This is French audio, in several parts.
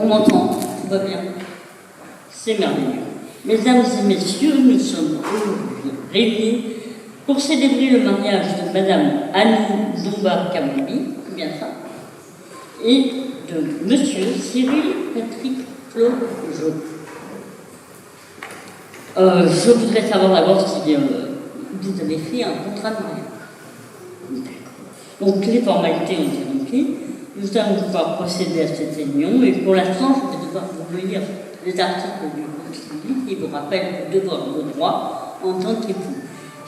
on m'entend, tout va bien. C'est merveilleux. Mesdames et messieurs, nous sommes réunis pour célébrer le mariage de Madame Annie Domba-Kamambi, c'est bien ça, et de Monsieur Cyril Patrick Claude Jo. Je voudrais savoir d'abord si vous avez fait un contrat de mariage. D'accord. Donc les formalités ont été remplies. Nous allons pouvoir procéder à cette réunion et pour l'instant, je vais devoir vous lire les articles du Code civil qui vous rappellent vos droits en tant qu'époux.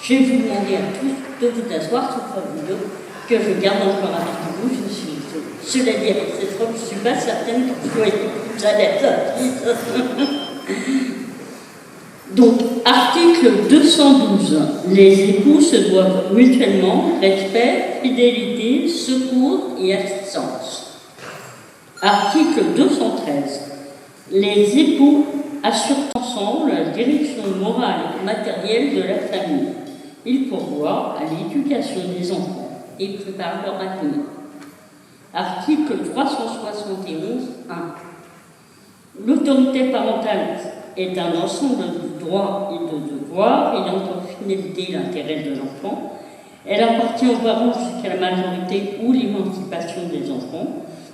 Je vais vous demander à tous de vous asseoir, sauf à vous deux, que je garde encore avec vous. Cela dit, avec cette robe, je ne suis pas certaine que vous soyez plus à l'aise. Donc, article 212. Les époux se doivent mutuellement respect, fidélité, secours et assistance. Article 213. Les époux assurent ensemble la direction morale et matérielle de la famille. Ils pourvoient à l'éducation des enfants et préparent leur avenir. Article 371.1. L'autorité parentale est un ensemble de droits et de devoirs ayant pour finalité l'intérêt de l'enfant. Elle appartient aux parents jusqu'à la majorité ou l'émancipation des enfants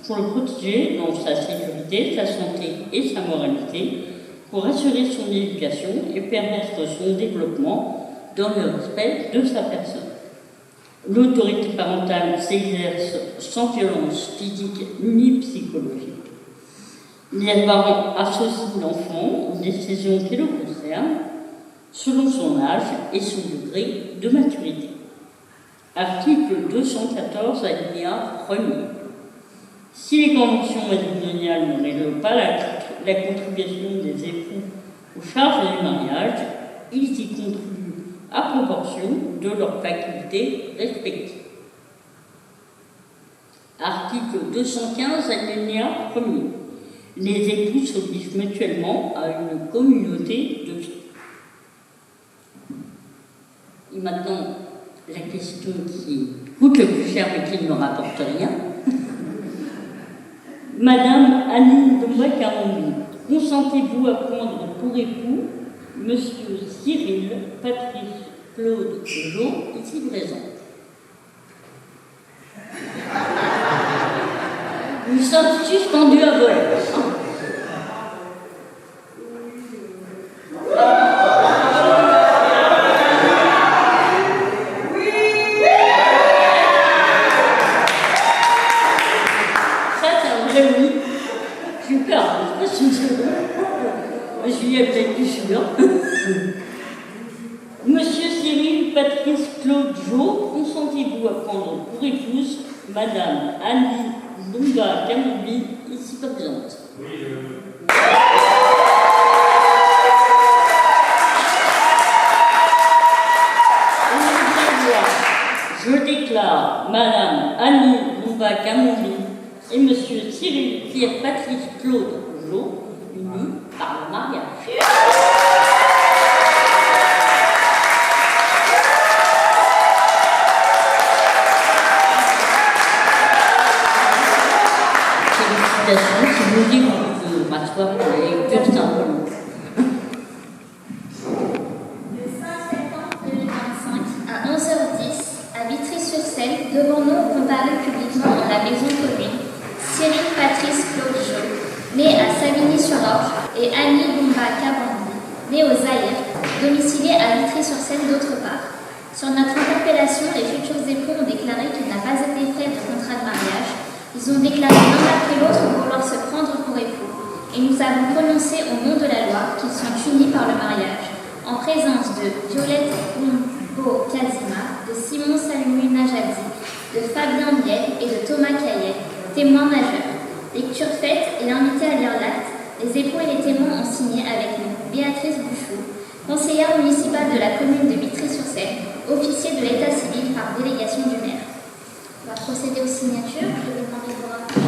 pour le protéger dans sa sécurité, sa santé et sa moralité, pour assurer son éducation et permettre son développement dans le respect de sa personne. L'autorité parentale s'exerce sans violence physique ni psychologique. Les parents associent l'enfant aux décisions qui le concernent selon son âge et son degré de maturité. Article 214, alinéa 1er. Si les conventions matrimoniales ne règlent pas la contribution des époux aux charges du mariage, ils y contribuent à proportion de leurs facultés respectives. Article 215, alinéa 1er. Les époux s'obligent mutuellement à une communauté de vie. Et maintenant, la question qui coûte le plus cher mais qui ne me rapporte rien. Madame Annie Domba-Kamambi, consentez-vous à prendre pour époux Monsieur Cyril Patrick Claude Jo, ici présent? Nous sommes suspendus à vol. Monsieur Cyril Patrice Claude Jo, consentez-vous à prendre pour épouse Madame Annie Domba-Kamambi, ici présente? Oui, je déclare Madame Annie Domba-Kamambi et Monsieur Cyril Patrice Claude Jo unis par le mariage. Si vous dites qu'on peut m'asseoir pour la lecture simplement. Le 5 septembre 2025, à 11h10, à Vitry-sur-Seine, devant nous comparu publiquement dans la maison commune, Cyril Patrice Claude Jo, né à Savigny-sur-Orge, et Annie Domba-Kamambi, née aux Zaïre, domiciliée à Vitry-sur-Seine d'autre part. Sur notre interpellation, les futurs époux ont déclaré qu'il n'a pas été fait de contrat de mariage. Ils ont déclaré l'un après l'autre vouloir se prendre pour époux, et nous avons prononcé au nom de la loi qu'ils sont unis par le mariage, en présence de Violette Gumbo-Kazima, de Simon Salomé Najadi, de Fabien Miel et de Thomas Caillet, témoins majeurs. Lecture faite et l'invité à lire l'acte, les époux et les témoins ont signé avec nous Béatrice Buchou, conseillère municipale de la commune de Vitry-sur-Seine, officier de l'état civil par délégation du maire. On va procéder aux signatures. Je vais demander de vous rapprocher.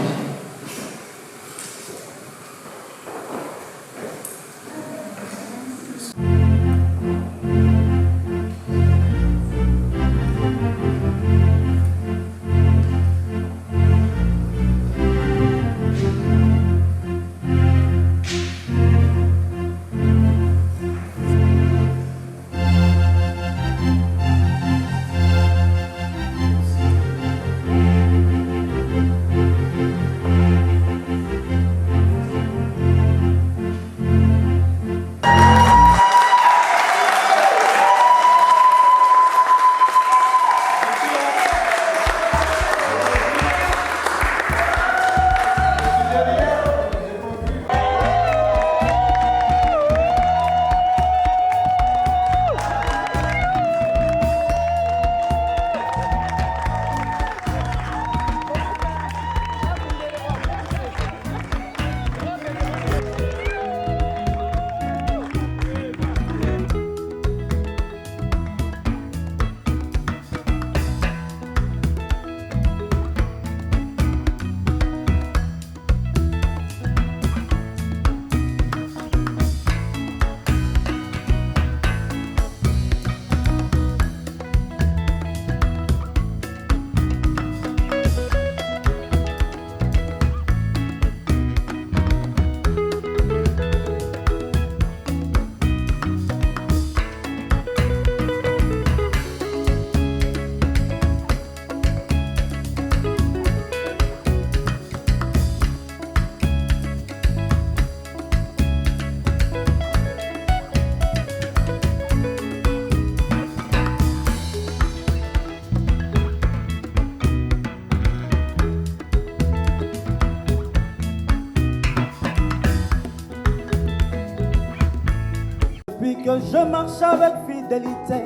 je marche avec fidélité,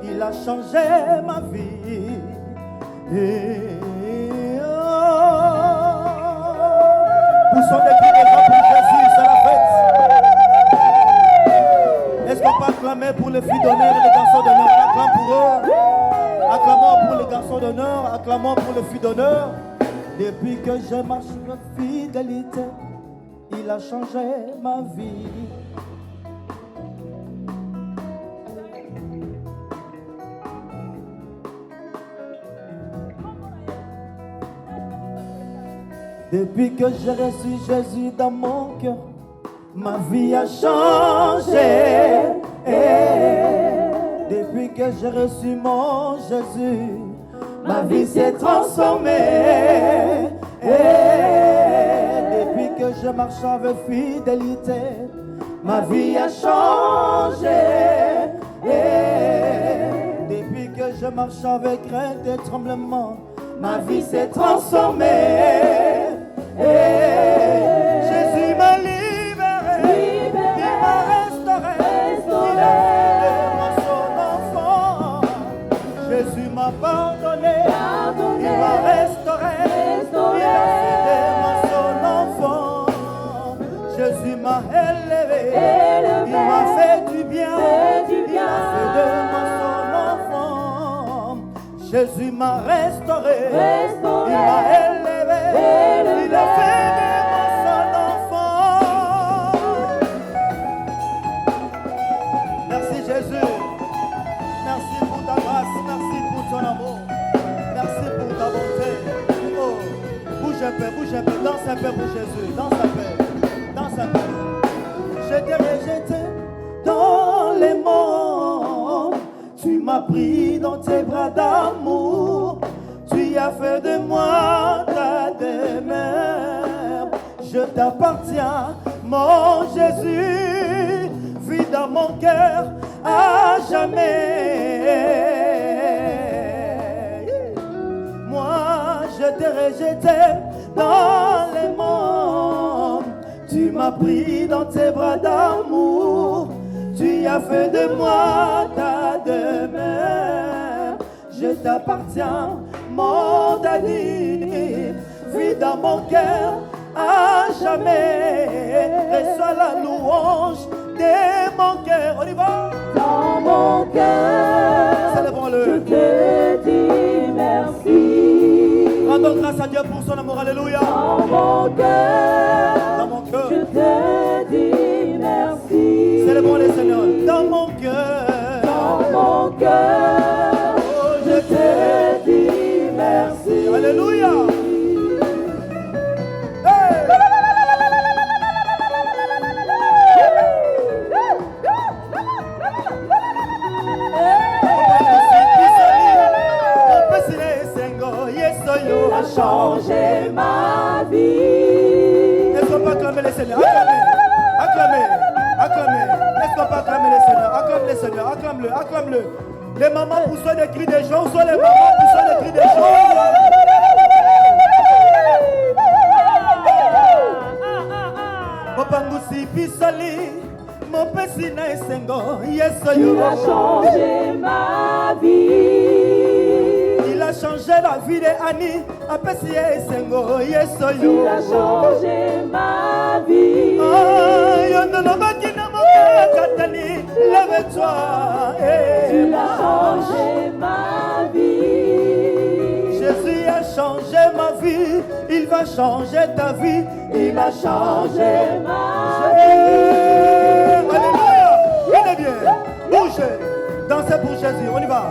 il a changé ma vie. Poussons des cris de joie pour Jésus, c'est la fête. Est-ce qu'on peut acclamer pour les filles d'honneur et les garçons d'honneur? On acclame pour eux. Acclamons pour les garçons d'honneur, acclamons pour les filles d'honneur. Depuis que je marche avec fidélité, il a changé ma vie. Depuis que j'ai reçu Jésus dans mon cœur, ma vie a changé. Depuis que j'ai reçu mon Jésus, ma vie s'est transformée. Depuis que je marche avec fidélité, ma vie a changé. Depuis que je marche avec crainte et tremblement, ma vie s'est transformée. Jésus m'a libéré, il m'a restauré, il a fait de moi son enfant. Jésus m'a pardonné, il m'a restauré, il a fait de moi son enfant. Jésus m'a élevé, il m'a fait du bien, il a fait de moi son enfant. Jésus m'a restauré, il m'a élevé, il a fait de moi son enfant. Merci Jésus, merci pour ta grâce, merci pour ton amour, merci pour ta bonté. Oh, bouge un peu, danse un peu pour Jésus, danse un peu, danse un peu. Je t'ai rejeté dans les mondes, tu m'as pris dans tes bras d'amour, tu as fait de moi ta demeure. Je t'appartiens, mon Jésus, vis dans mon cœur à jamais. Moi, je t'ai rejeté dans les mondes, tu m'as pris dans tes bras d'amour, tu as fait de moi ta demeure. Je t'appartiens, mon daddy, vis dans mon cœur à jamais. Reçois la louange de mon cœur. On y va. Dans mon cœur, Célébrons-le. je te dis merci. Rendons grâce à Dieu pour son amour. Alléluia. Dans mon cœur, je te dis merci. Célébrons les Seigneurs. Dans mon cœur, je te dis merci. Alléluia. Il a changé ma vie. Est-ce qu'on peut acclamer les Seigneurs? Acclamez. Est-ce qu'on peut acclamer les Seigneurs? Acclame les Seigneurs, acclame-le. Les mamans poussent des cris des gens, soit les mamans poussent des cris des gens. Mopangusi pisali, mon pesina esengo, yes yo. Il a changé ma vie. Il a changé la vie de Annie, apesi esengo, yes yo. Il a changé ma vie. Yondo bakina moka katani, lève-toi. Il a changé ma vie. Jésus a changé ma vie, il va changer ta vie. Il a changé ma vie. Alléluia. Venez bien, bougez, dansez pour Jésus, on y va.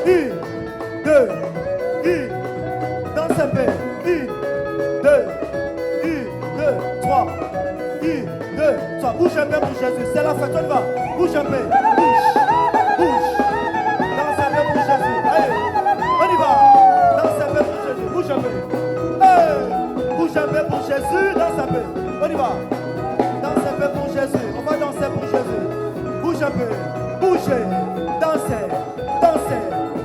1, 2, 1, dansez un peu. 1, 2, 3. 1, 2, 3. Bouge un peu pour Jésus, c'est la fête, on y va. Bouge un peu, bouge. Dansez un peu pour Jésus, allez, on y va. Dansez un peu pour Jésus, bouge un peu. Bouge un peu pour Jésus, danse un peu. On y va. Danse un peu pour Jésus. On va danser pour Jésus. Bouge un peu. Bougez. Dansez.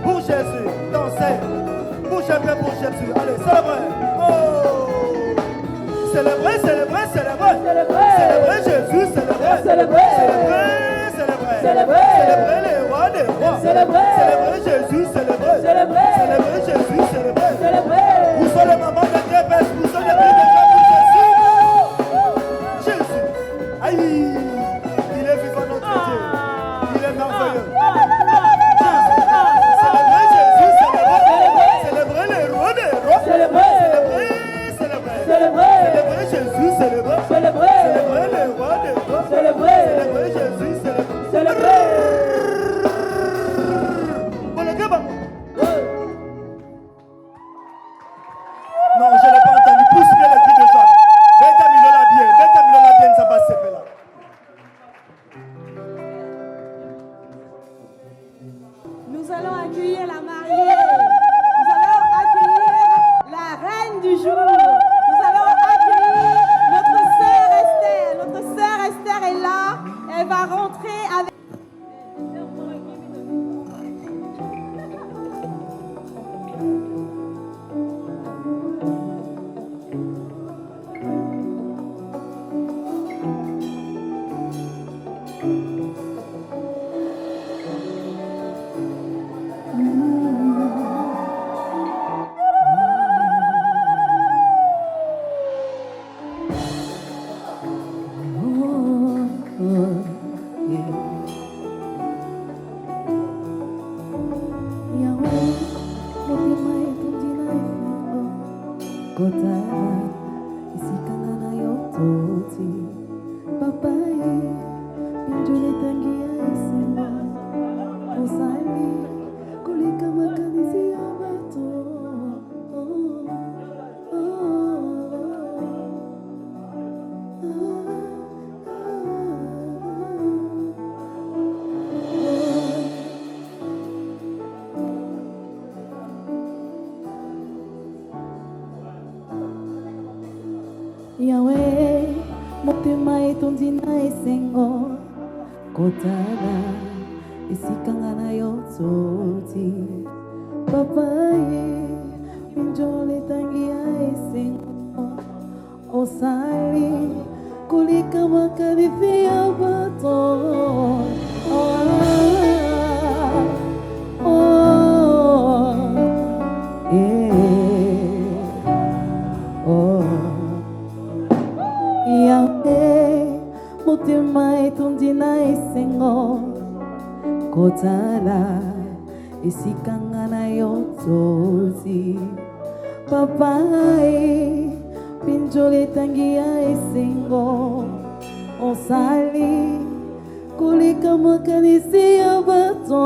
Pour Jésus. Dansez. Bouge un peu pour Jésus. Allez, célébrez. Oh. Célébrez Jésus. Célébrez. Célébrez les rois des rois. Célébrez Jésus, célébrez. Célébrez Jésus, célébrez. Vous sont les mamans de Dieu, vous sont les cris de Jésus. Jésus. Aïe. Il est vivant notre Dieu. Il est merveilleux. Célébrez Jésus, célébrez les rois des rois. Célébrez Jésus, célébrez les rois des rois. Célébrez Jésus, célébrez. Non, je ne l'ai pas entendu. Pousse bien le cri de joie. Beta Milola bien, ça passe là. Nous allons accueillir la mariée. Nous allons accueillir la reine du jour. Nous allons accueillir notre sœur Esther. Notre sœur Esther est là. Elle va rentrer avec... Yahweh, motema etondi na esengo kotala esikanga na yo toti papa ye minjole tangi ya esengo osali kolika makalifi ya bato motema etondi na esengo kotala esikanga na yo toti papa e pinjole tangi ya esengo osali kolika makanisi ya bato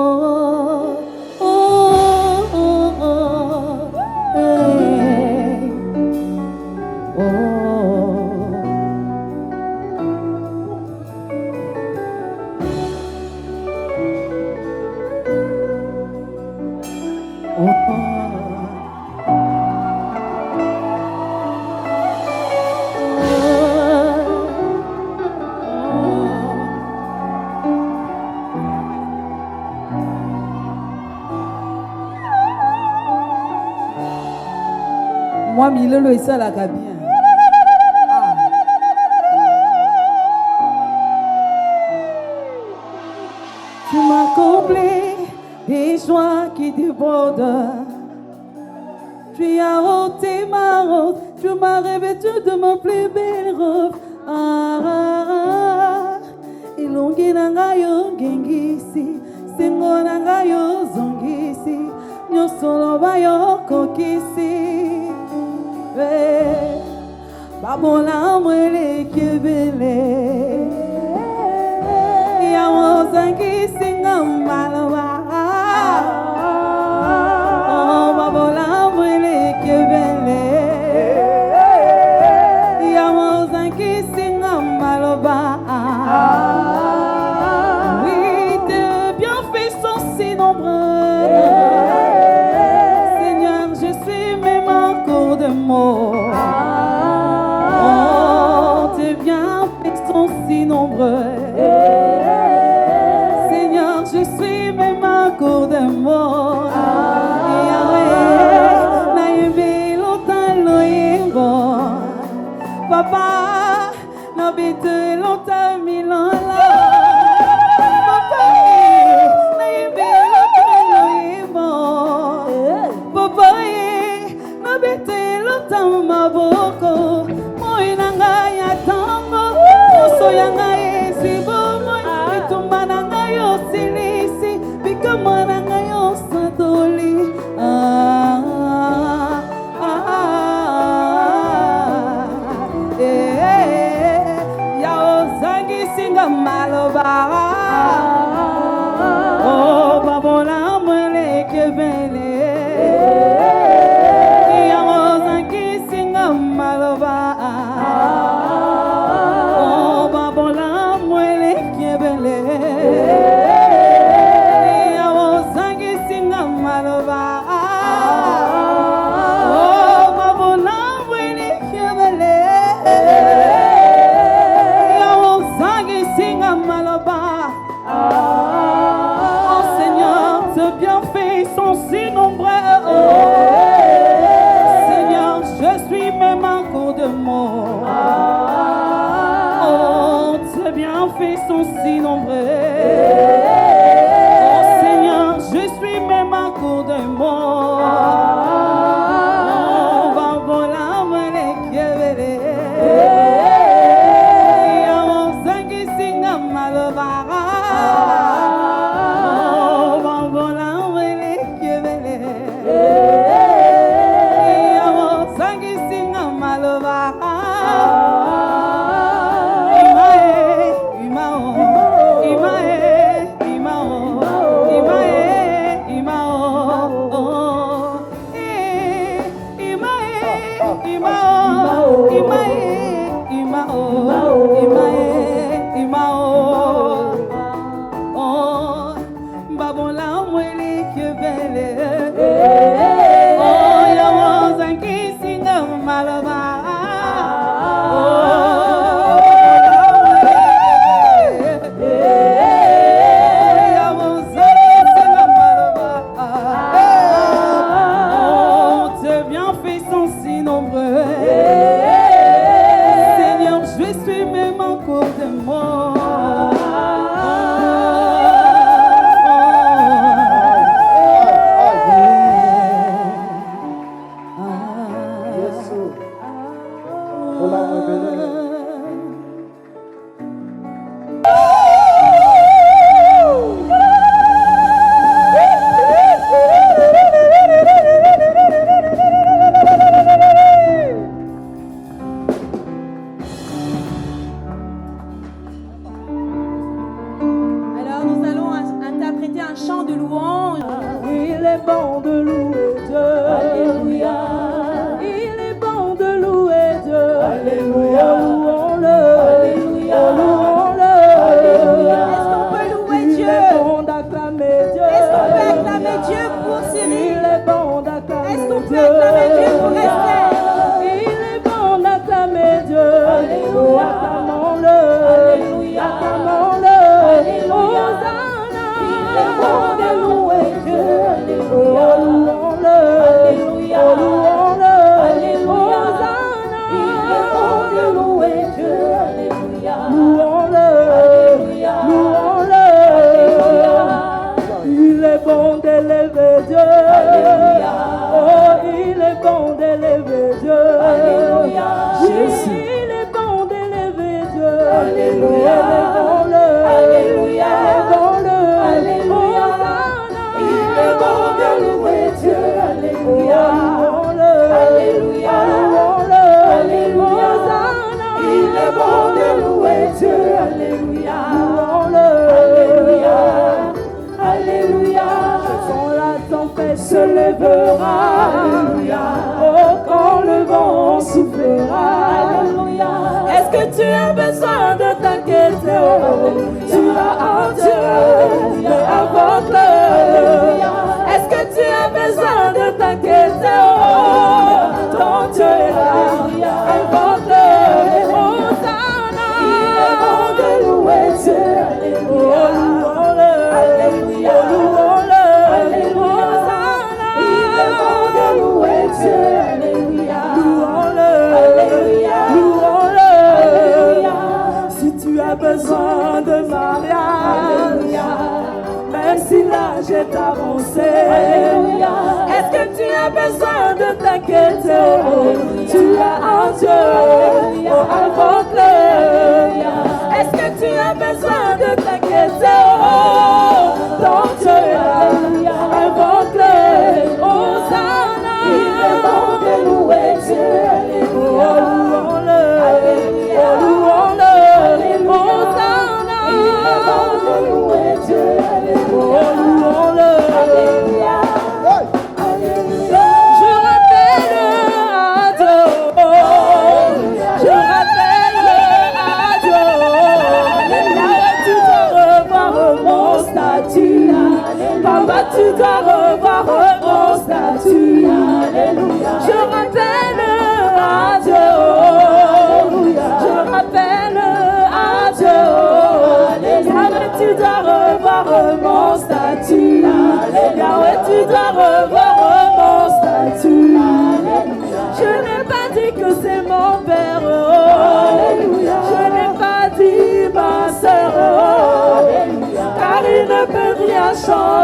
moi milolo esalaka bien. Tu m'as comblé des joies qui débordent. Tu as ôté ma robe, tu m'as revêtu de ma plus belle robe. Ilongi nanga yo gengisi, sengo nanga yo zongisi, nyosolo ba yo kokisi. Babola mwele kebele ya wozangi singa maloba babola mwele kebele ya wozangi singa maloba. Oui, tes bienfaits sont si nombreux, Seigneur, je suis même en cours de mots. Si nombreux, Seigneur, je suis même à court de mots. Papa, n'habite longtemps Milan. Papa, ata maboko moi na ngai ya ntango nyonso ya ngai esi bomoi bitumba na ngai osilisi bikamwa na ngai osatoli ya osangisinga maloba babola mweleke vele ya osangisinga maloba babola mweleke vele ya osangisinga maloba babola mweleke vele ya osangisinga maloba. Oh Seigneur, tes bienfaits sont si nombreux. Seigneur, je suis même à court de mots. Oh, tes bienfaits sont si nombreux. Oh Seigneur, je suis même à court de mots. Oh, babola mwelekevele. Ya osangi singa malobara.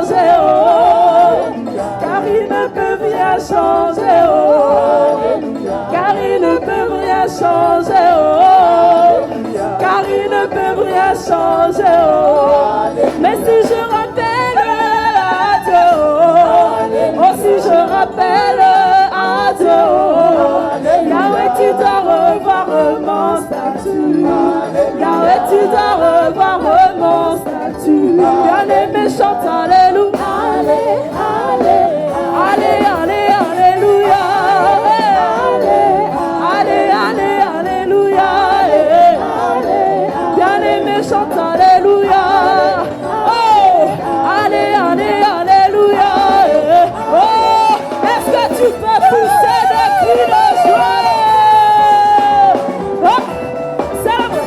changer, oh, car il ne peut rien changer, oh, car il ne peut rien changer, oh, car il ne peut rien changer, oh, mais si je rappelle à Dieu, oh, si je rappelle à Dieu, oh, Yahweh, tu dois revoir mon statut, Yahweh, tu dois revoir mon statut, bien-aimé, chante alléluia, allez, alléluia, alléluia, bien-aimé, chante alléluia, oh, alléluia, oh, est-ce que tu peux pousser des cris de joie? Oh, célèbre,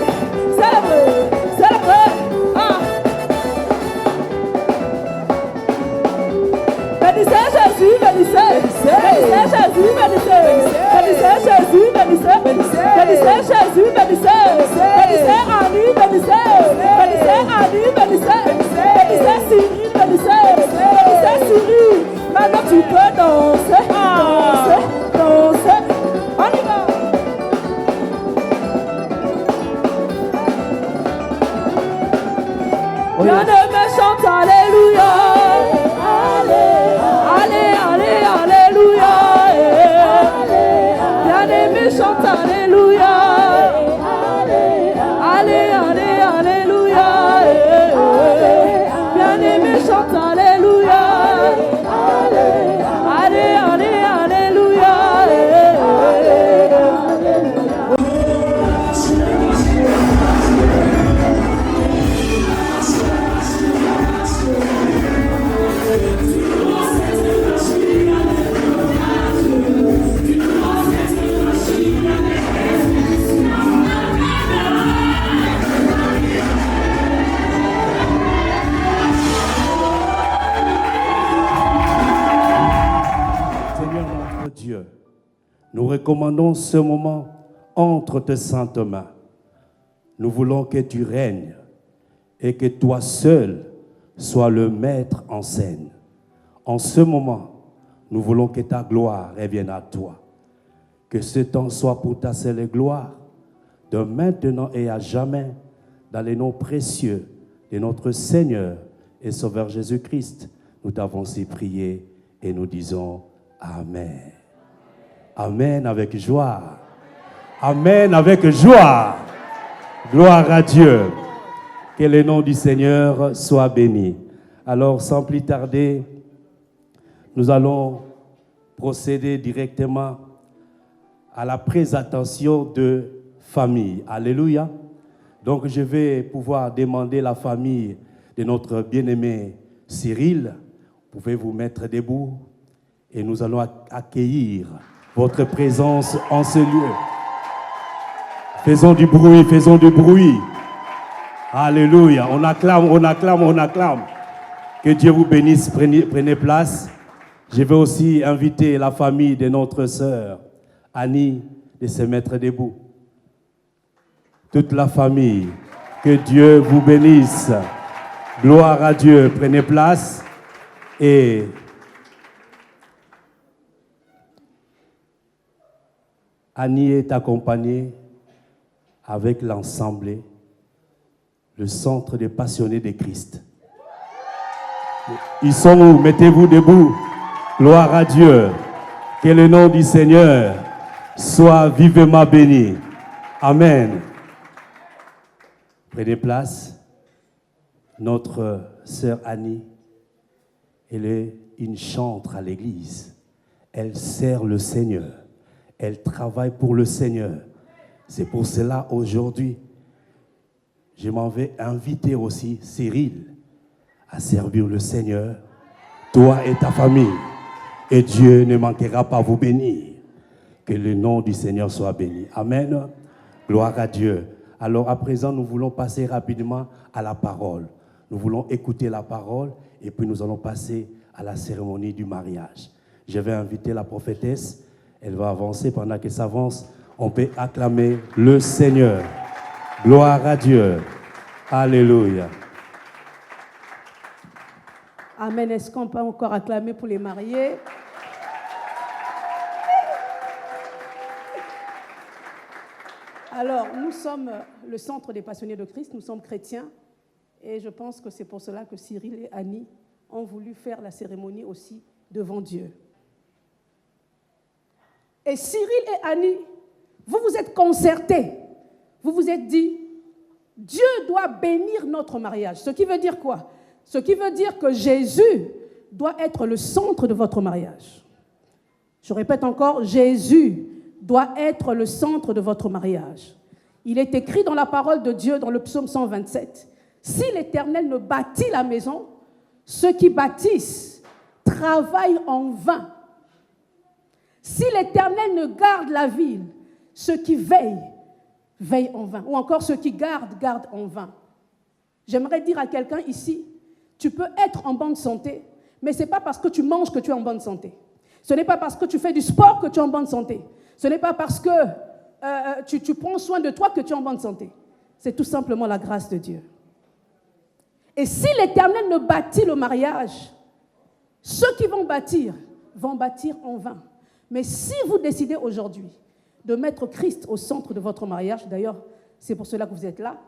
ah. Bénissez Jésus, bénissez Jésus, bénissez Jésus, bénissez Jésus, bénissez Annie, bénissez Annie, bénissez Cyril, bénissez Cyril. Maintenant tu peux danser, danser, on y va. Bien-aimé, chante alléluia, alléluia, bien-aimé, chante alléluia, alléluia, bien-aimé, chante alléluia, alléluia. Dieu, nous recommandons ce moment entre tes saintes mains. Nous voulons que tu règnes et que toi seul sois le maître en scène. En ce moment, nous voulons que ta gloire revienne à toi. Que ce temps soit pour ta seule gloire, de maintenant et à jamais, dans les noms précieux de notre Seigneur et Sauveur Jésus-Christ. Nous t'avons ainsi prié et nous disons Amen. Amen avec joie. Amen avec joie. Gloire à Dieu. Que le nom du Seigneur soit béni. Alors, sans plus tarder, nous allons procéder directement à la présentation de famille. Alléluia. Donc, je vais pouvoir demander la famille de notre bien-aimé Cyril. Vous pouvez vous mettre debout et nous allons accueillir votre présence en ce lieu. Faisons du bruit, faisons du bruit. Alléluia. On acclame, on acclame, on acclame. Que Dieu vous bénisse. Prenez place. Je vais aussi inviter la famille de notre sœur Annie de se mettre debout. Toute la famille, que Dieu vous bénisse. Gloire à Dieu. Prenez place et Annie est accompagnée avec l'ensemble, le centre des passionnés de Christ. Ils sont où? Mettez-vous debout. Gloire à Dieu. Que le nom du Seigneur soit vivement béni. Amen. Prenez place. Notre sœur Annie, elle est une chantre à l'église. Elle sert le Seigneur. Elle travaille pour le Seigneur. C'est pour cela aujourd'hui, je m'en vais inviter aussi Cyril à servir le Seigneur, toi et ta famille. Et Dieu ne manquera pas vous bénir. Que le nom du Seigneur soit béni. Amen. Gloire à Dieu. Alors à présent, nous voulons passer rapidement à la parole. Nous voulons écouter la parole et puis nous allons passer à la cérémonie du mariage. Je vais inviter la prophétesse. Elle va avancer. Pendant qu'elle s'avance, on peut acclamer le Seigneur. Gloire à Dieu. Alléluia. Amen. Est-ce qu'on peut encore acclamer pour les mariés? Alors, nous sommes le Centre des Passionnés de Christ, nous sommes chrétiens, et je pense que c'est pour cela que Cyril et Annie ont voulu faire la cérémonie aussi devant Dieu. Et Cyril et Annie, vous vous êtes concertés, vous vous êtes dit, Dieu doit bénir notre mariage. Ce qui veut dire quoi? Ce qui veut dire que Jésus doit être le centre de votre mariage. Je répète encore, Jésus doit être le centre de votre mariage. Il est écrit dans la parole de Dieu, dans le psaume 127, « Si l'Éternel ne bâtit la maison, ceux qui bâtissent travaillent en vain. Si l'Éternel ne garde la ville, ceux qui veillent, veillent en vain. » Ou encore, ceux qui gardent, gardent en vain. J'aimerais dire à quelqu'un ici, tu peux être en bonne santé, mais ce n'est pas parce que tu manges que tu es en bonne santé. Ce n'est pas parce que tu fais du sport que tu es en bonne santé. Ce n'est pas parce que tu prends soin de toi que tu es en bonne santé. C'est tout simplement la grâce de Dieu. Et si l'Éternel ne bâtit le mariage, ceux qui vont bâtir en vain. Mais si vous décidez aujourd'hui de mettre Christ au centre de votre mariage, d'ailleurs, c'est pour cela que vous êtes là,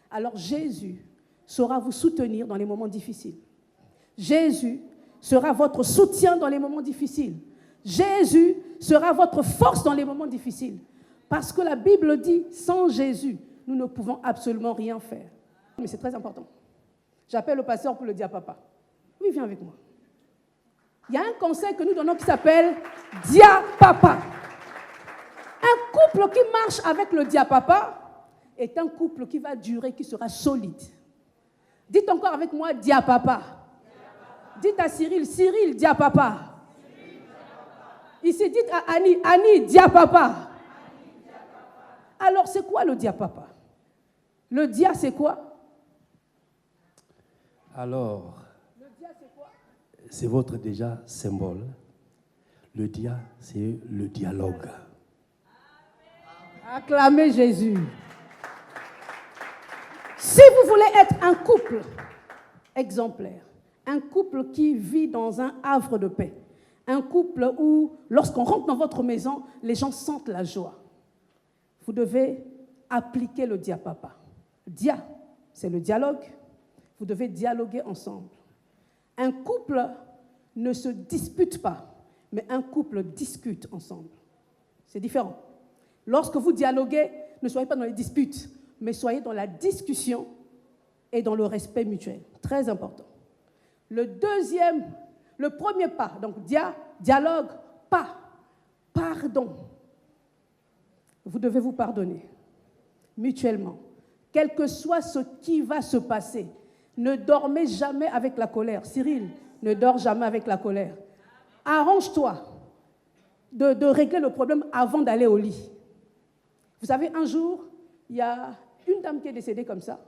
alors Jésus saura vous soutenir dans les moments difficiles. Jésus sera votre soutien dans les moments difficiles. Jésus sera votre force dans les moments difficiles. Parce que la Bible dit, sans Jésus, nous ne pouvons absolument rien faire. Mais c'est très important. J'appelle le pasteur pour le dire à papa. Oui, viens avec moi. Il y a un conseil que nous donnons qui s'appelle Dia Papa. Un couple qui marche avec le Dia Papa est un couple qui va durer, qui sera solide. Dites encore avec moi Dia Papa. Dites à Cyril, Cyril, Dia Papa. Ici, dites à Annie, Annie, Dia Papa. Alors, c'est quoi le Dia Papa? Le Dia, c'est quoi? Alors, le Dia, c'est quoi? c'est votre déjà symbole. Le Dia, c'est le dialogue. Acclamez Jésus. Si vous voulez être un couple exemplaire, un couple qui vit dans un havre de paix, un couple où, lorsqu'on rentre dans votre maison, les gens sentent la joie, vous devez appliquer le Dia Papa. Dia, c'est le dialogue. Vous devez dialoguer ensemble. Un couple ne se dispute pas, mais un couple discute ensemble. C'est différent. Lorsque vous dialoguez, ne soyez pas dans les disputes, mais soyez dans la discussion et dans le respect mutuel. Très important. Le premier pas, donc dialogue, pas, pardon. Vous devez vous pardonner mutuellement. Quel que soit ce qui va se passer, ne dormez jamais avec la colère. Cyril, ne dors jamais avec la colère. Arrange-toi de régler le problème avant d'aller au lit. Vous savez, un jour, il y a une dame qui est décédée comme ça.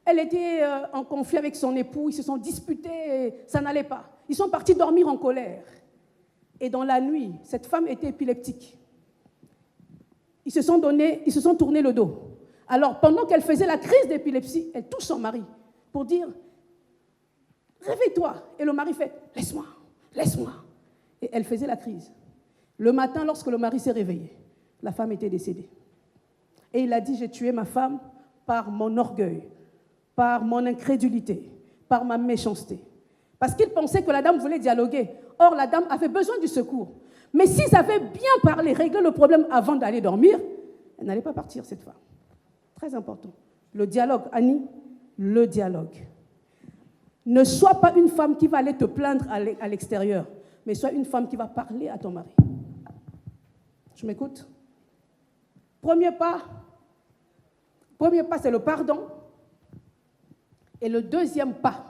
Elle était en conflit avec son époux, ils se sont disputés, et ça n'allait pas. Ils sont partis dormir en colère. Et dans la nuit, cette femme était épileptique. Ils se sont tournés le dos. Alors, pendant qu'elle faisait la crise d'épilepsie, elle touche son mari pour dire « Réveille-toi ». Et le mari fait « Laisse-moi, laisse-moi ». Et elle faisait la crise. Le matin, lorsque le mari s'est réveillé, la femme était décédée. Et il a dit « J'ai tué ma femme par mon orgueil, par mon incrédulité, par ma méchanceté. » Parce qu'il pensait que la dame voulait dialoguer. Or, la dame avait besoin du secours. Mais s'ils avaient bien parlé, réglé le problème avant d'aller dormir, elle n'allait pas partir, cette femme. Très important. Le dialogue, Annie, le dialogue. Ne sois pas une femme qui va aller te plaindre à l'extérieur, mais sois une femme qui va parler à ton mari. Je m'écoute? Premier pas, c'est le pardon. Et le deuxième pas,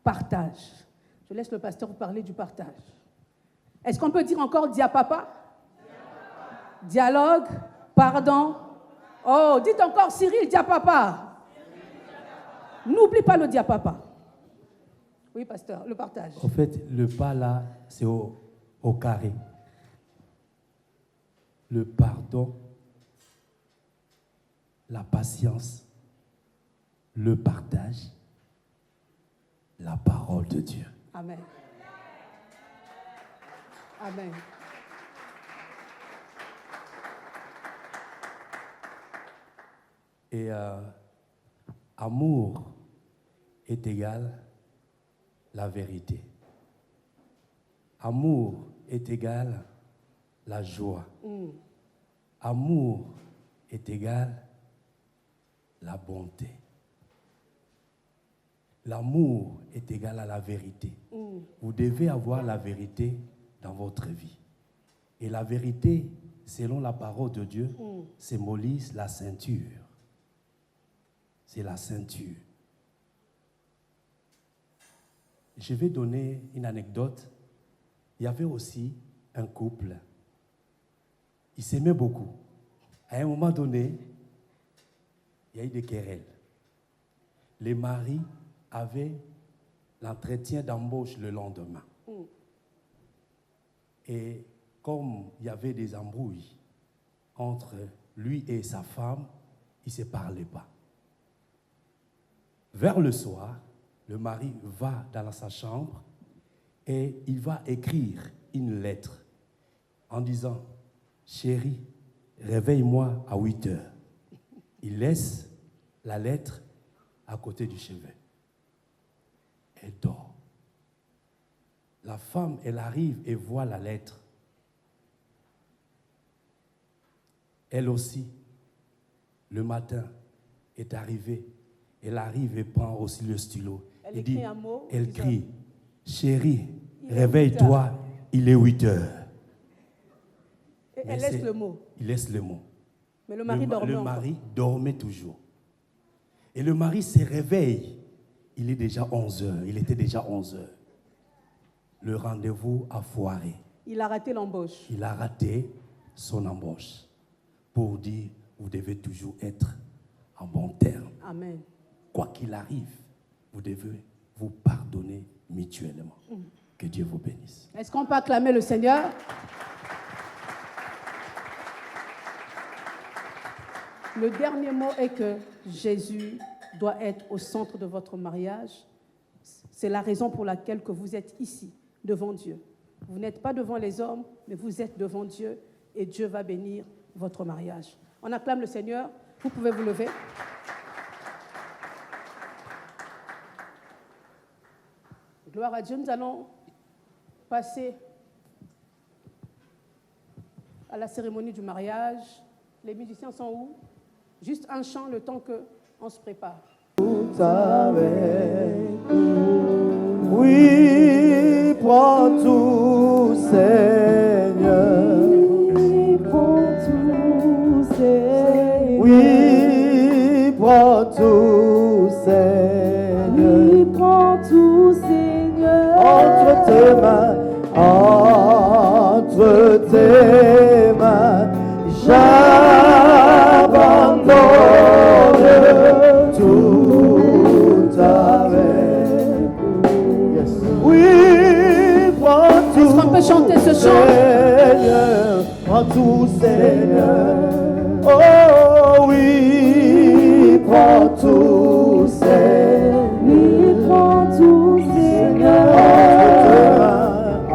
partage. Je laisse le pasteur vous parler du partage. Est-ce qu'on peut dire encore Dia Papa? Dialogue, pardon. Oh, dites encore Cyril, Dia Papa. N'oublie pas le Dia Papa. Oui, pasteur, le partage. En fait, le pas là, c'est au carré. Le pardon, la patience, le partage la parole de Dieu. Amen. Amen. Et amour est égal la vérité. Amour est égal la joie. Amour est égal la bonté. L'amour est égal à la vérité. Vous devez avoir la vérité dans votre vie. Et la vérité, selon la parole de Dieu, symbolise la ceinture. C'est la ceinture. Je vais donner une anecdote. Il y avait aussi un couple. Ils s'aimaient beaucoup. À un moment donné, il y a eu des querelles. Les maris avaient l'entretien d'embauche le lendemain. Et comme il y avait des embrouilles entre lui et sa femme, ils ne se parlaient pas. Vers le soir, le mari va dans sa chambre et il va écrire une lettre en disant « Chérie, réveille-moi à 8 heures. » Il laisse la lettre à côté du chevet. Elle dort. La femme, elle arrive et voit la lettre. Elle aussi, le matin, est arrivée. Elle arrive et prend aussi le stylo. Elle écrit un mot. Elle crie, chérie, réveille-toi, il est 8 heures. Et elle laisse le mot. Il laisse le mot. Mais le mari dormait. Le mari dormait toujours. Et le mari se réveille. Il est déjà 11 heures. Il était déjà 11 heures. Le rendez-vous a foiré. Il a raté l'embauche. Il a raté son embauche. Pour dire, vous devez toujours être en bon terme. Amen. Quoi qu'il arrive, vous devez vous pardonner mutuellement. Que Dieu vous bénisse. Est-ce qu'on peut acclamer le Seigneur? Le dernier mot est que Jésus doit être au centre de votre mariage. C'est la raison pour laquelle que vous êtes ici, devant Dieu. Vous n'êtes pas devant les hommes, mais vous êtes devant Dieu et Dieu va bénir votre mariage. On acclame le Seigneur. Vous pouvez vous lever. Gloire à Dieu. Nous allons passer à la cérémonie du mariage. Les musiciens sont où? Juste un chant, le temps qu'on se prépare. Tout avec nous. Oui, prends tout, Seigneur. Oui, prends tout, Seigneur. Oui, prends tout, Seigneur. Oui, prends tout, Seigneur. Entre tes mains, j'abandonne tout avec vous. Yes. Oui, prends tout. Est-ce qu'on peut chanter ce chant? Seigneur, prends tout, Seigneur. Oh oui, prends tout, Seigneur. Oui, prends tout, Seigneur.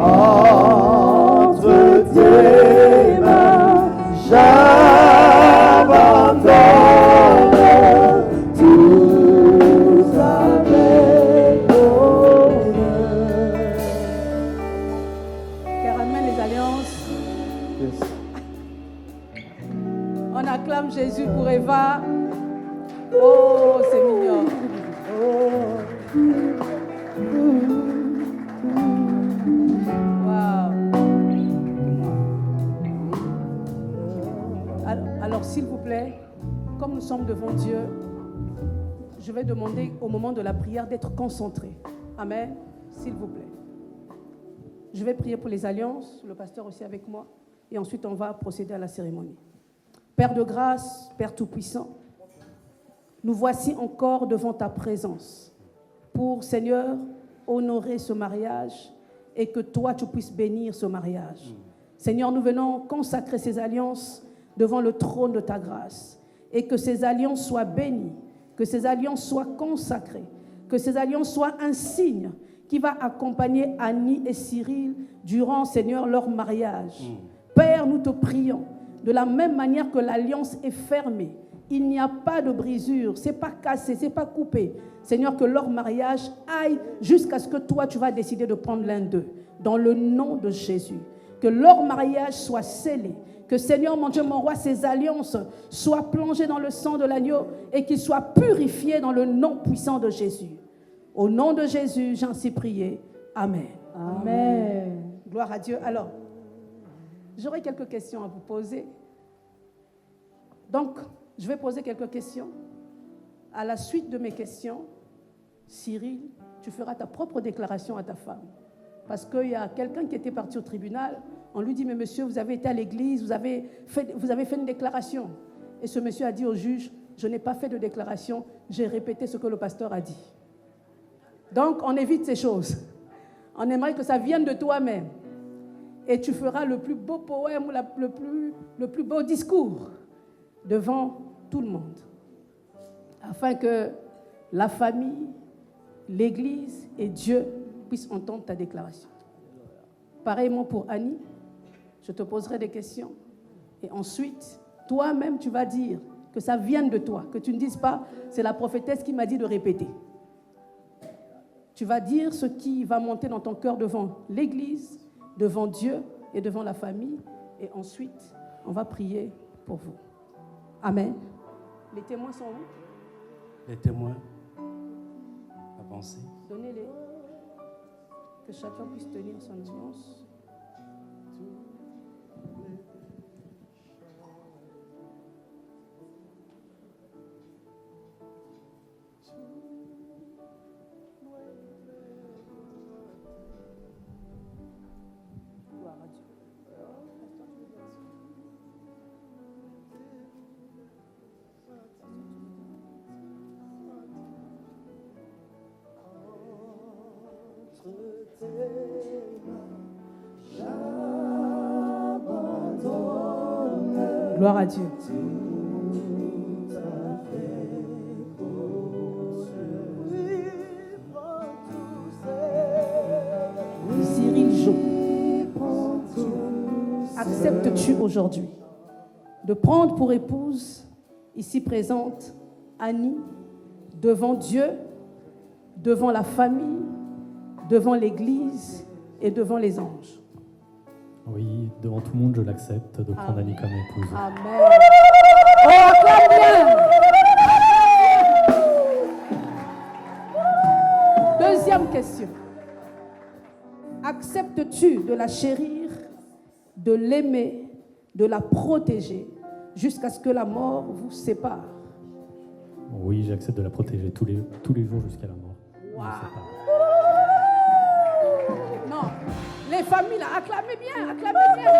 Entre tes mains, j'abandonne tout avec bonheur. Caramel les alliances. Yes. On acclame Jésus pour Eva. Oh, c'est mignon. Alors, s'il vous plaît, comme nous sommes devant Dieu, je vais demander au moment de la prière d'être concentré. Amen. S'il vous plaît. Je vais prier pour les alliances, le pasteur aussi avec moi, et ensuite on va procéder à la cérémonie. Père de grâce, Père Tout-Puissant, nous voici encore devant ta présence pour, Seigneur, honorer ce mariage et que toi, tu puisses bénir ce mariage. Seigneur, nous venons consacrer ces alliances devant le trône de ta grâce et que ces alliances soient bénies, que ces alliances soient consacrées, Que ces alliances soient un signe qui va accompagner Annie et Cyril durant, Seigneur, leur mariage. Père, nous te prions, de la même manière que l'alliance est fermée, il n'y a pas de brisure, ce n'est pas cassé, ce n'est pas coupé. Seigneur, que leur mariage aille jusqu'à ce que toi, tu vas décider de prendre l'un d'eux, dans le nom de Jésus. Que leur mariage soit scellé. Que Seigneur, mon Dieu, mon roi, ces alliances soient plongées dans le sang de l'agneau et qu'ils soient purifiés dans le nom puissant de Jésus. Au nom de Jésus, j'en suis prié. Amen. Amen. Gloire à Dieu. Alors, j'aurai quelques questions à vous poser. Donc, je vais poser quelques questions. À la suite de mes questions, Cyril, tu feras ta propre déclaration à ta femme. Parce qu'il y a quelqu'un qui était parti au tribunal, on lui dit, mais monsieur, vous avez été à l'église, vous avez fait une déclaration. Et ce monsieur a dit au juge, je n'ai pas fait de déclaration, j'ai répété ce que le pasteur a dit. Donc, on évite ces choses. On aimerait que ça vienne de toi-même. Et tu feras le plus beau poème ou le plus beau discours devant tout le monde. Afin que la famille, l'Église et Dieu puissent entendre ta déclaration. Pareillement pour Annie, je te poserai des questions. Et ensuite, toi-même, tu vas dire que ça vienne de toi. Que tu ne dises pas, c'est la prophétesse qui m'a dit de répéter. Tu vas dire ce qui va monter dans ton cœur devant l'Église, devant Dieu et devant la famille. Et ensuite, on va prier pour vous. Amen. Les témoins sont où? Les témoins, avancez. Donnez-les. Que chacun puisse tenir son alliance. Gloire à Dieu. Gloire à Dieu. Cyril Jo, acceptes-tu aujourd'hui de prendre pour épouse, ici présente, Annie, devant Dieu, devant la famille, devant l'Église et devant les anges? Oui, devant tout le monde, je l'accepte de prendre Annie comme épouse. Amen. Oh, acclame bien. Deuxième question. Acceptes-tu de la chérir, de l'aimer, de la protéger jusqu'à ce que la mort vous sépare? Oui, j'accepte de la protéger tous les jours jusqu'à la mort. Wow. Non, les familles, là, acclamez bien, acclamez bien.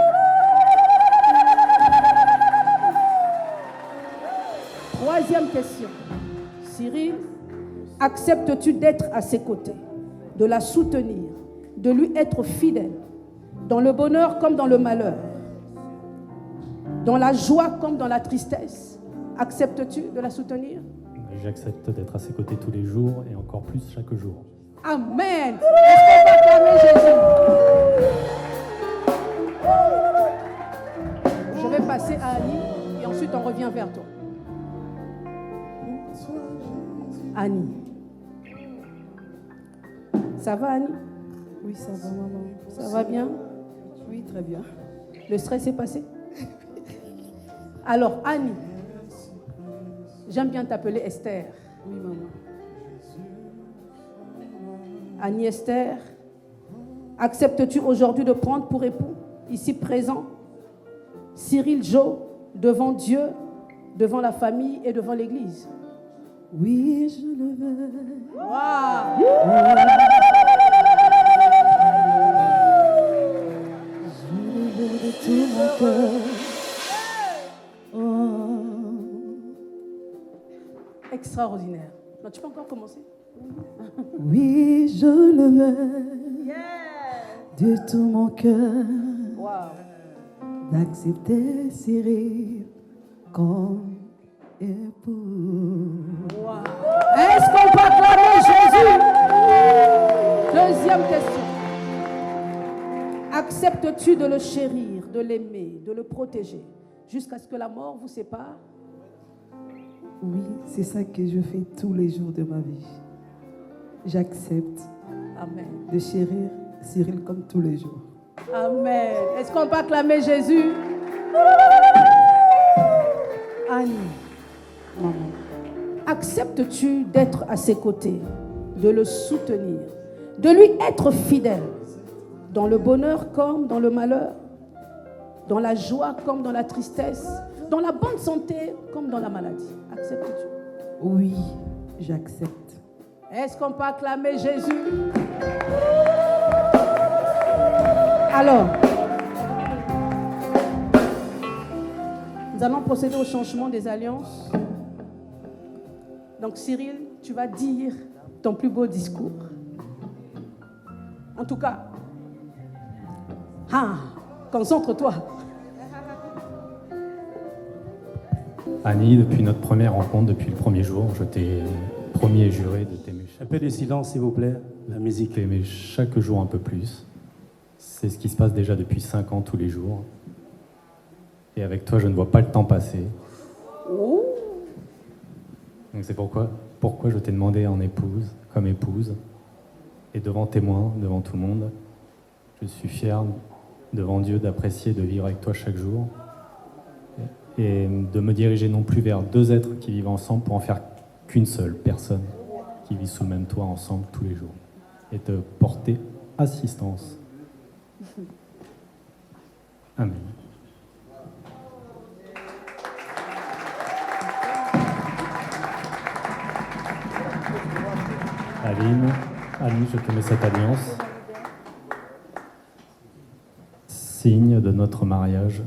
Troisième question. Cyril, acceptes-tu d'être à ses côtés, de la soutenir, de lui être fidèle, dans le bonheur comme dans le malheur, dans la joie comme dans la tristesse? Acceptes-tu de la soutenir? J'accepte d'être à ses côtés tous les jours et encore plus chaque jour. Amen. Est-ce qu'on peut acclamer Jésus? Je vais passer à Annie et ensuite on revient vers toi. Annie. Ça va, Annie? Oui, ça va, maman. Ça va bien? Oui, très bien. Le stress est passé? Alors, Annie, j'aime bien t'appeler Esther. Oui, maman. Annie Esther, acceptes-tu aujourd'hui de prendre pour époux, ici présent, Cyril Jo, devant Dieu, devant la famille et devant l'Église? Oui, je le veux. Wow. Je le veux de tout mon cœur. Oh. Extraordinaire. Non, tu peux encore commencer? Oui, je le veux. De tout mon cœur. Wow. D'accepter Cyril comme épouse. Wow. Est-ce qu'on peut acclamer Jésus? Deuxième question. Acceptes-tu de le chérir, de l'aimer, de le protéger, jusqu'à ce que la mort vous sépare? Oui, c'est ça que je fais tous les jours de ma vie. J'accepte Amen. de chérir Cyril comme tous les jours. Amen. Est-ce qu'on peut acclamer Jésus? Annie, Maman, acceptes-tu d'être à ses côtés, de le soutenir, de lui être fidèle, dans le bonheur comme dans le malheur, dans la joie comme dans la tristesse, dans la bonne santé comme dans la maladie? Acceptes-tu? oui, j'accepte. Est-ce qu'on peut acclamer Jésus? Alors, nous allons procéder au changement des alliances. Donc Cyril, tu vas dire ton plus beau discours. En tout cas, concentre-toi. Annie, depuis notre première rencontre, depuis le premier jour, je t'ai promis et juré de t'aimer Un peu de silence, s'il vous plaît. La musique. t'aimer chaque jour un peu plus. C'est ce qui se passe déjà depuis 5 ans tous les jours. Et avec toi, je ne vois pas le temps passer. Donc c'est pourquoi je t'ai demandé en épouse, comme épouse. Et devant témoins, devant tout le monde, je suis fier devant Dieu d'apprécier de vivre avec toi chaque jour. Et de me diriger non plus vers 2 êtres qui vivent ensemble pour en faire qu'une seule personne qui vit sous le même toit ensemble tous les jours. Et te porter assistance. Amen. Aline, je te mets cette alliance. Signe de notre mariage.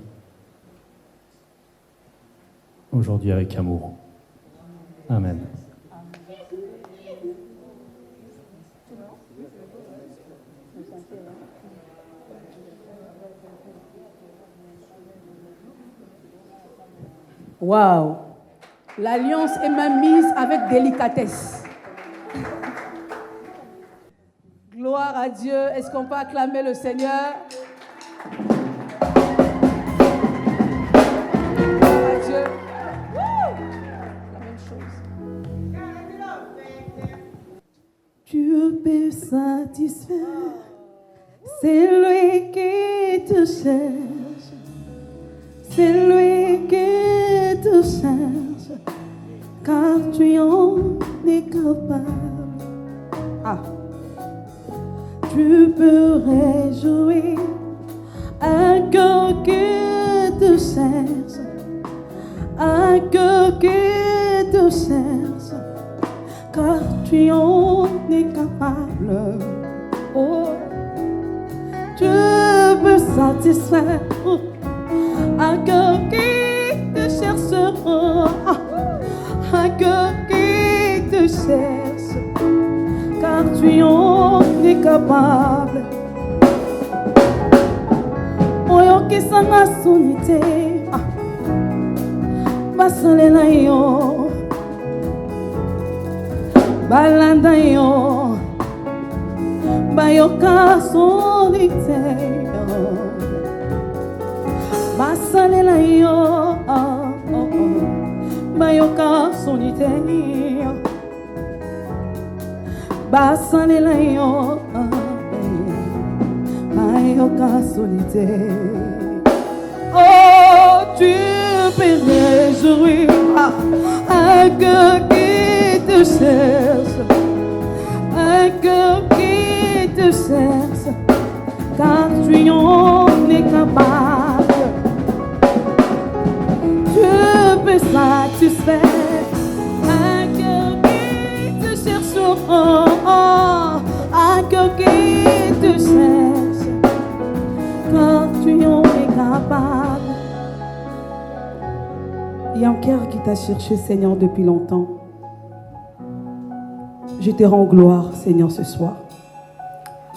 Aujourd'hui avec amour. Amen. Waouh! L'alliance est même mise avec délicatesse. Gloire à Dieu. Est-ce qu'on peut acclamer le Seigneur? Gloire à Dieu. La même chose. Dieu peut satisfaire, c'est lui qui te cherche, c'est lui qui te cherche, car tu en es capable. Tu peux réjouir un cœur qui te cherche, un cœur qui te cherche, car tu en es capable. Oh, tu peux satisfaire un cœur qui te cherche, un cœur qui te cherche, car tu en es capable. Oyo kisanga sunite, basalela yo, balanda yo, bayoka sunite, basalela yo, bayoka sunite, basalela yo, bayoka sunite. Oh, tu peux réjouir un cœur qui te cherche, un cœur qui te cherche, car tu en es capable. Tu peux satisfaire un cœur qui te cherche, un cœur qui te cherche, car tu en es capable. Il y a un cœur qui t'a cherché, Seigneur, depuis longtemps. Je te rends gloire, Seigneur, ce soir.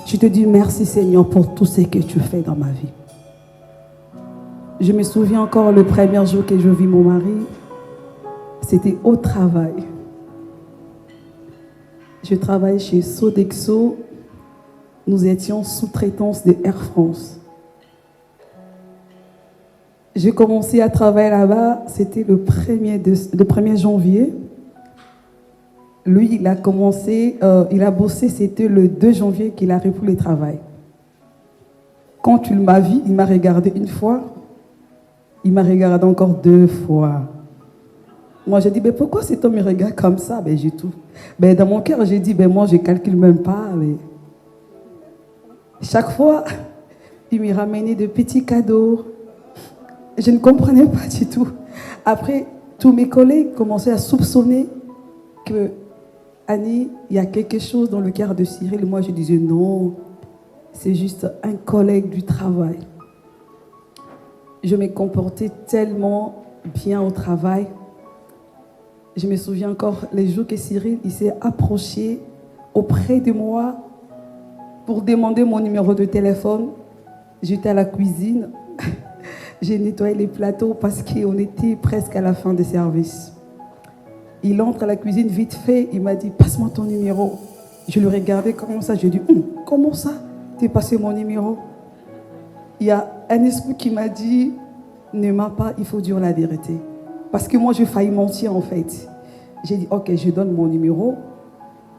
Je te dis merci, Seigneur, pour tout ce que tu fais dans ma vie. Je me souviens encore le premier jour que je vis mon mari. C'était au travail. Je travaille chez Sodexo. Nous étions sous-traitance de Air France. J'ai commencé à travailler là-bas, c'était le 1er janvier. Lui, il a bossé, c'était le 2 janvier qu'il a repris le travail. Quand il m'a vu, il m'a regardé une fois, il m'a regardé encore 2 fois. Moi, j'ai dit, mais pourquoi cet homme me regarde comme ça? J'ai tout. Dans mon cœur, j'ai dit, moi, je ne calcule même pas. Chaque fois, il me ramenait de petits cadeaux. Je ne comprenais pas du tout. Après, tous mes collègues commençaient à soupçonner que Annie, il y a quelque chose dans le cœur de Cyril. Moi, je disais non, c'est juste un collègue du travail. Je me comportais tellement bien au travail. Je me souviens encore les jours que Cyril il s'est approché auprès de moi pour demander mon numéro de téléphone. J'étais à la cuisine. J'ai nettoyé les plateaux parce qu'on était presque à la fin des services. Il entre à la cuisine vite fait. Il m'a dit, passe-moi ton numéro. Je le regardais comme ça. Je lui ai dit, comment ça? T'es passé mon numéro? Il y a un esprit qui m'a dit, ne mens pas, il faut dire la vérité. Parce que moi, j'ai failli mentir en fait. J'ai dit, ok, je donne mon numéro.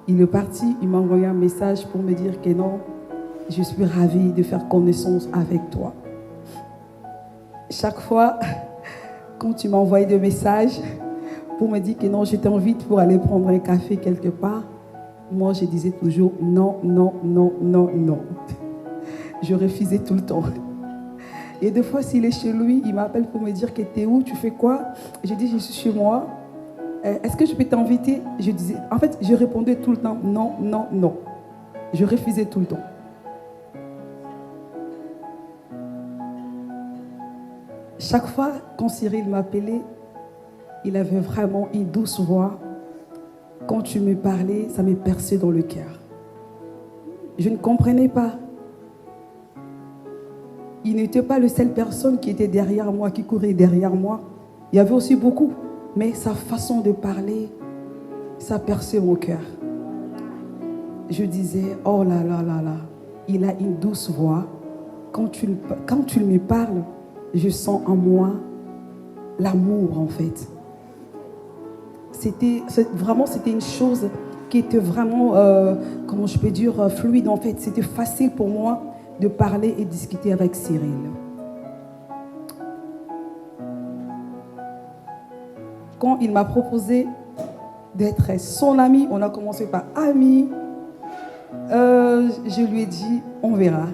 Il est parti. Il m'a envoyé un message pour me dire que non, je suis ravie de faire connaissance avec toi. Chaque fois, quand tu m'as envoyé des messages pour me dire que non, je t'invite pour aller prendre un café quelque part, moi, je disais toujours non, non, non, non, non. Je refusais tout le temps. Et des fois, s'il est chez lui, il m'appelle pour me dire que t'es où, tu fais quoi? Je dis, je suis chez moi. Est-ce que je peux t'inviter? Je disais, en fait, je répondais tout le temps non, non, non. Je refusais tout le temps. Chaque fois, quand Cyril m'appelait, il avait vraiment une douce voix. Quand tu me parlais, ça me perçait dans le cœur. Je ne comprenais pas. Il n'était pas la seule personne qui était derrière moi, qui courait derrière moi. Il y avait aussi beaucoup. Mais sa façon de parler, ça perçait mon cœur. Je disais, oh là là là là, il a une douce voix. Quand tu me parles, je sens en moi l'amour en fait. C'était une chose qui était vraiment, comment je peux dire, fluide en fait. C'était facile pour moi de parler et discuter avec Cyril. Quand il m'a proposé d'être son ami, on a commencé par ami. Je lui ai dit, on verra.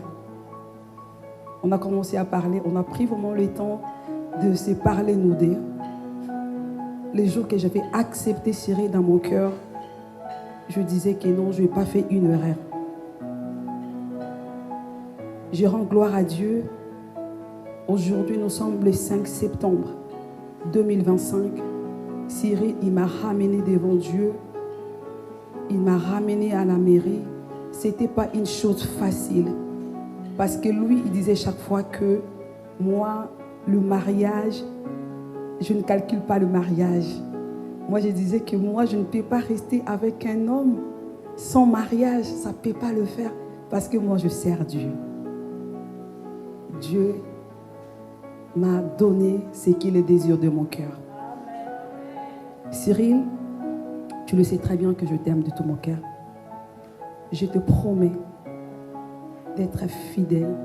On a commencé à parler, on a pris vraiment le temps de se parler nous deux. Les jours que j'avais accepté Cyril dans mon cœur, je disais que non, je n'ai pas fait une erreur. Je rends gloire à Dieu. Aujourd'hui, nous sommes le 5 septembre 2025. Cyril, il m'a ramené devant Dieu. Il m'a ramené à la mairie. Ce n'était pas une chose facile. Parce que lui, il disait chaque fois que moi, le mariage, je ne calcule pas le mariage. Moi, je disais que moi, je ne peux pas rester avec un homme sans mariage. Ça ne peut pas le faire. Parce que moi, je sers Dieu. Dieu m'a donné ce qu'il est désir de mon cœur. Cyril, tu le sais très bien que je t'aime de tout mon cœur. Je te promets d'être fidèle.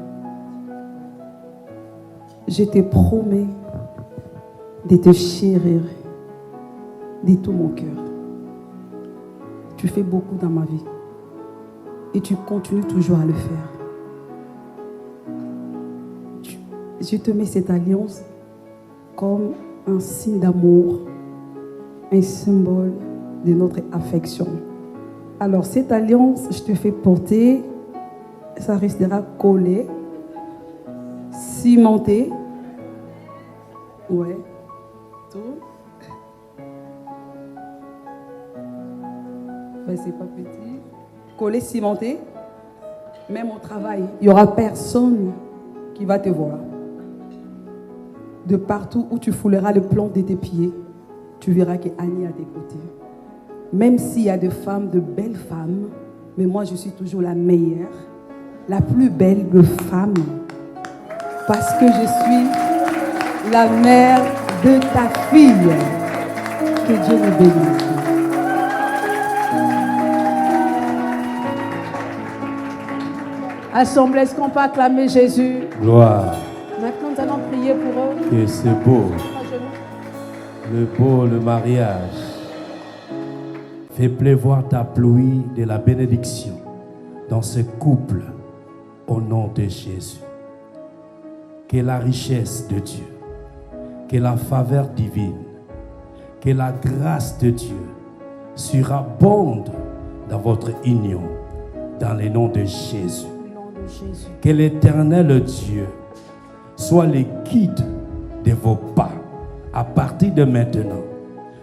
Je te promets de te chérir de tout mon cœur. Tu fais beaucoup dans ma vie et tu continues toujours à le faire. Je te mets cette alliance comme un signe d'amour, un symbole de notre affection. Alors cette alliance, je te fais porter, ça restera collé, cimenté. Ouais. Tout. Ben, c'est pas petit. Collé, cimenté. Même au travail, il n'y aura personne qui va te voir. De partout où tu fouleras le plomb de tes pieds, tu verras qu'Annie est à tes côtés. Même s'il y a des femmes, de belles femmes, mais moi je suis toujours la meilleure, la plus belle de femmes, parce que je suis la mère de ta fille. Que Dieu nous bénisse. Assemblée, est-ce qu'on peut acclamer Jésus? Gloire. Maintenant, nous allons prier pour eux. Que c'est beau. Le mariage. Fais pleuvoir ta pluie de la bénédiction dans ce couple au nom de Jésus. Que la richesse de Dieu, que la faveur divine, que la grâce de Dieu surabonde dans votre union dans le nom de Jésus. Que l'Éternel Dieu soit le guide de vos pas à partir de maintenant.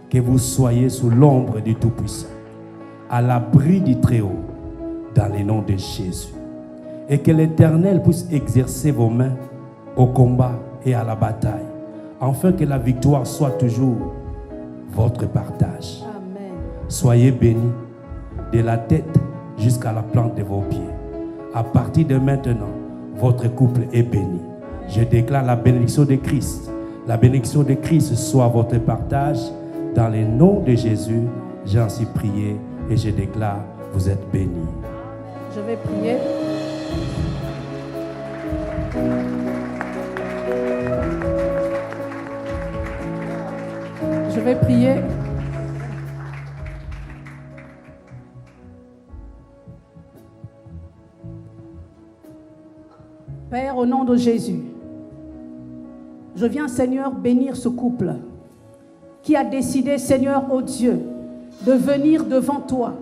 Que vous soyez sous l'ombre du Tout-Puissant, à l'abri du Très-Haut, dans le nom de Jésus. Et que l'Éternel puisse exercer vos mains au combat et à la bataille, afin que la victoire soit toujours votre partage. Amen. Soyez bénis de la tête jusqu'à la plante de vos pieds. À partir de maintenant, votre couple est béni. Je déclare la bénédiction de Christ. La bénédiction de Christ soit votre partage. Dans le nom de Jésus, j'ai ainsi prié et je déclare, vous êtes bénis. Je vais prier. Je vais prier. Père, au nom de Jésus, je viens, Seigneur, bénir ce couple qui a décidé, Seigneur, oh Dieu, de venir devant toi.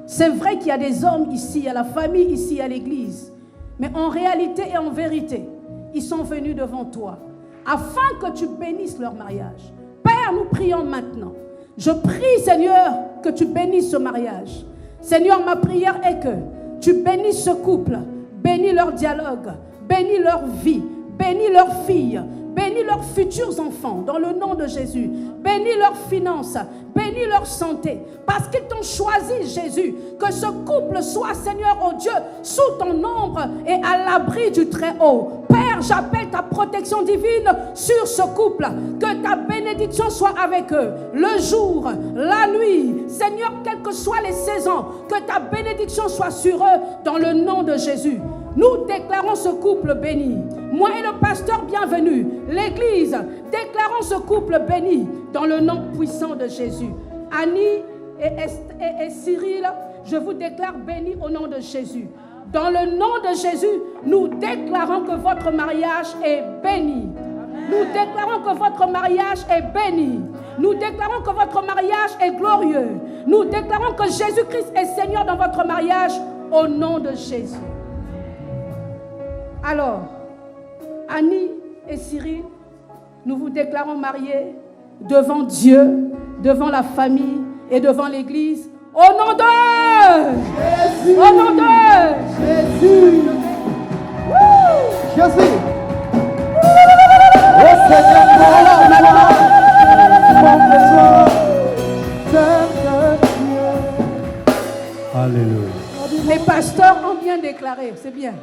C'est vrai qu'il y a des hommes ici, il y a la famille ici, il y a l'église, mais en réalité et en vérité, ils sont venus devant toi afin que tu bénisses leur mariage. Père, nous prions maintenant. Je prie, Seigneur, que tu bénisses ce mariage. Seigneur, ma prière est que tu bénisses ce couple, bénis leur dialogue, bénis leur vie, bénis leurs filles, bénis leurs futurs enfants dans le nom de Jésus. Bénis leurs finances, bénis leur santé. Parce qu'ils t'ont choisi, Jésus, que ce couple soit, Seigneur, oh Dieu, sous ton ombre et à l'abri du Très-Haut. Père, j'appelle ta protection divine sur ce couple. Que ta bénédiction soit avec eux, le jour, la nuit. Seigneur, quelles que soient les saisons, que ta bénédiction soit sur eux dans le nom de Jésus. Nous déclarons ce couple béni. Moi et le pasteur bienvenu, l'Église, déclarons ce couple béni dans le nom puissant de Jésus. Annie et Cyril, je vous déclare bénis au nom de Jésus. Dans le nom de Jésus, nous déclarons que votre mariage est béni. Nous déclarons que votre mariage est béni. Nous déclarons que votre mariage est glorieux. Nous déclarons que Jésus-Christ est Seigneur dans votre mariage au nom de Jésus. Alors, Annie et Cyril, nous vous déclarons mariés devant Dieu, devant la famille et devant l'Église. Au nom de Jésus. Au nom de Jésus. Jésus. Oh Seigneur, alors maintenant, Alléluia. les pasteurs ont bien déclaré, c'est bien.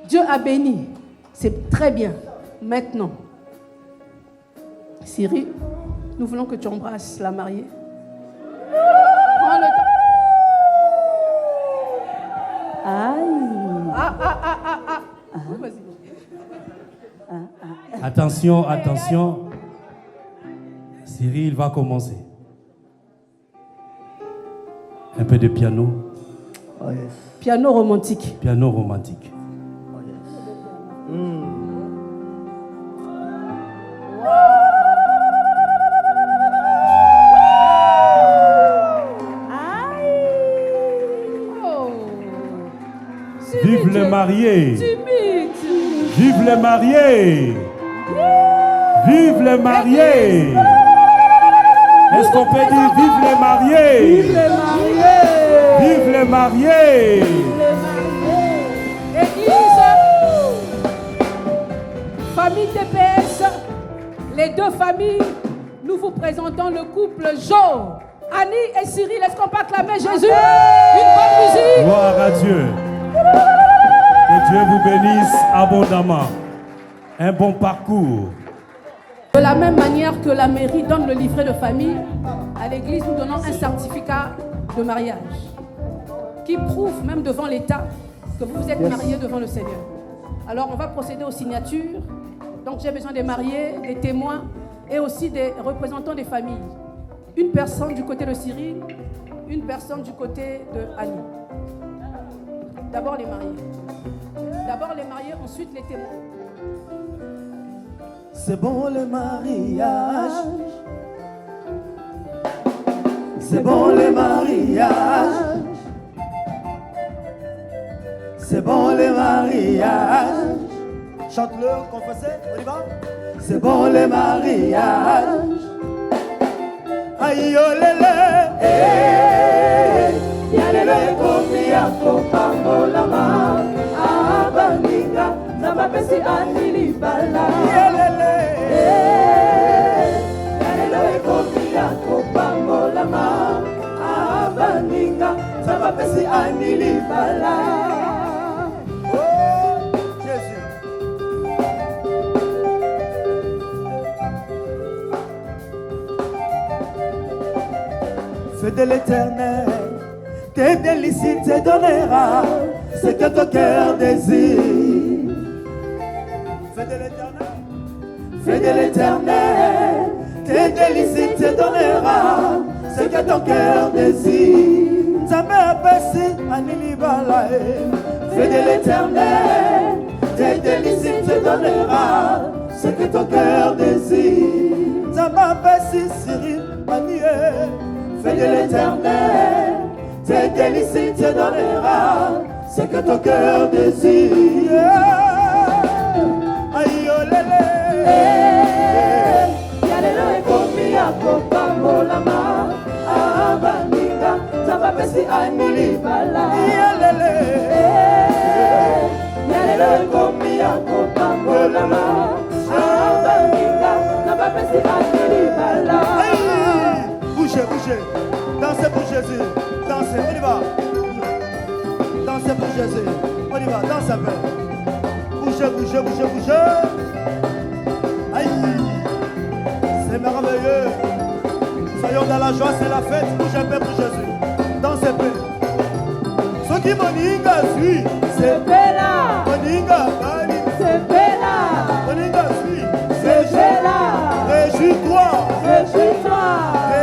Dieu a béni, c'est très bien. Maintenant, Cyril, nous voulons que tu embrasses la mariée. Prends le temps. Aïe. Vas-y. Attention, attention. Cyril va commencer. Un peu de piano. Oh yes. Piano romantique. Piano romantique. Oh yes. Oh. Vive les mariés. Timide. Vive les mariés. Vive les mariés. Est-ce qu'on peut dire vive les mariés? Vive les mariés. Vive les mariés. Église, famille TPS, les deux familles, nous vous présentons le couple Jo. Annie et Cyril, est-ce qu'on peut acclamer Jésus? Une bonne musique. Gloire à Dieu. Que Dieu vous bénisse abondamment. Un bon parcours. De la même manière que la mairie donne le livret de famille, à l'église nous donnons un certificat de mariage qui prouve même devant l'État que vous vous êtes mariés devant le Seigneur. Alors on va procéder aux signatures. Donc j'ai besoin des mariés, des témoins et aussi des représentants des familles. Une personne du côté de Cyril, une personne du côté de Annie. D'abord les mariés, ensuite les témoins. C'est bon le mariage. C'est bon le mariage. C'est bon le mariage. Chante-le, confessez, on y va. C'est bon le mariage. Aïe yo lele, yalele komi yako pambolama, abaninga na mapesi anili bala. Yalele, yalele komi yako pambolama, abaninga na mapesi anili bala. Oh Jésus. Feu de l'éternel, tes délices te donnera ce que ton cœur désire. Feu de l'éternel, tes délices te donnera ce que ton cœur désire. Ta mère baissée à Nilibalae. Feu de l'éternel, tes délices te donnera ce que ton cœur désire. Ta mère baissée Cyril Anié. Fais de l'éternel, tes délices te donnera ce que ton cœur désire. Aïe oh lélé, yalelo ekomi yako pambolama, abaninga zamba pesi anili bala. Yalele, yalelo ekomi yako pambolama, abaninga zamba pesi anili bala. Bougez, bougez, dansez pour Jésus, dansez, on y va. Dansez pour Jésus, on y va, dansez un peu. Bougez, bougez, bougez, bougez. Aïe, c'est merveilleux. Soyons dans la joie, c'est la fête, bougez un peu pour Jésus. Dansez un peu. Ce qui moninga suit, c'est Bella. Moninga, Bali, c'est Bella. Moninga suit, c'est Bella. Réjouis-toi, réjouis-toi.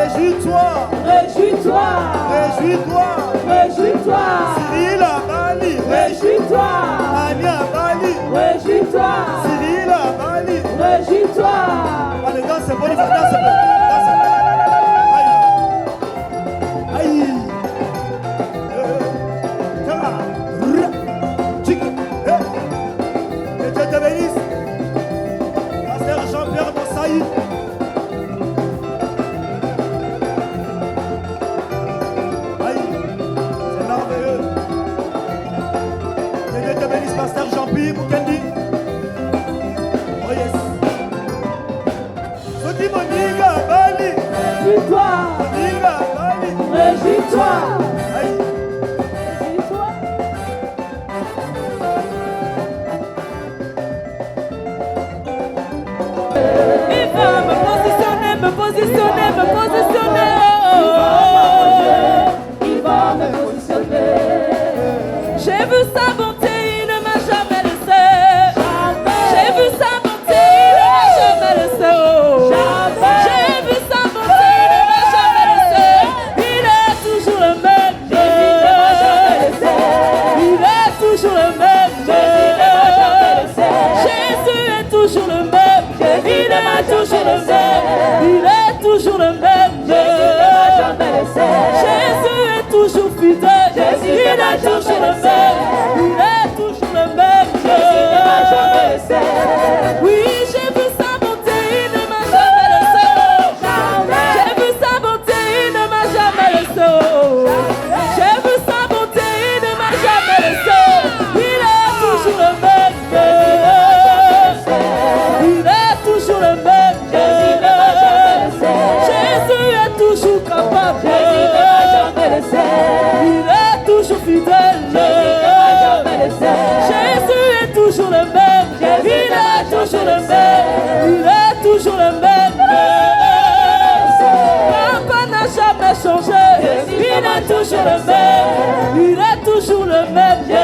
Réjouis-toi, réjouis-toi, réjouis-toi, réjouis-toi. Cyril à Bali, réjouis-toi. Annie à Bali, réjouis-toi. Cyril à Bali, réjouis-toi. Allez, dansez, bon, dansez, dansez. Aïe, aïe. Que Dieu te bénisse. Pasteur Jean-Pierre Mossaï. Pasteur Jean-Pierre Mukendi. Oh yes. Soti Moninga Bali. Réjouis-toi. Moninga Bali. Réjouis-toi. Aïe. Réjouis-toi. Il va me positionner, me positionner, me positionner. Il va me positionner. J'ai vu sa bonté. Il est toujours le même. Jésus est toujours fidèle. Il est toujours le même. Il est toujours le même. Oui, j'ai vu sa bonté, il ne m'a jamais laissé. J'ai vu sa bonté, il ne m'a jamais laissé. J'ai vu sa bonté, il ne m'a jamais laissé. Il est toujours le même. Il est toujours le même. toujours le même. Il est toujours le même Dieu.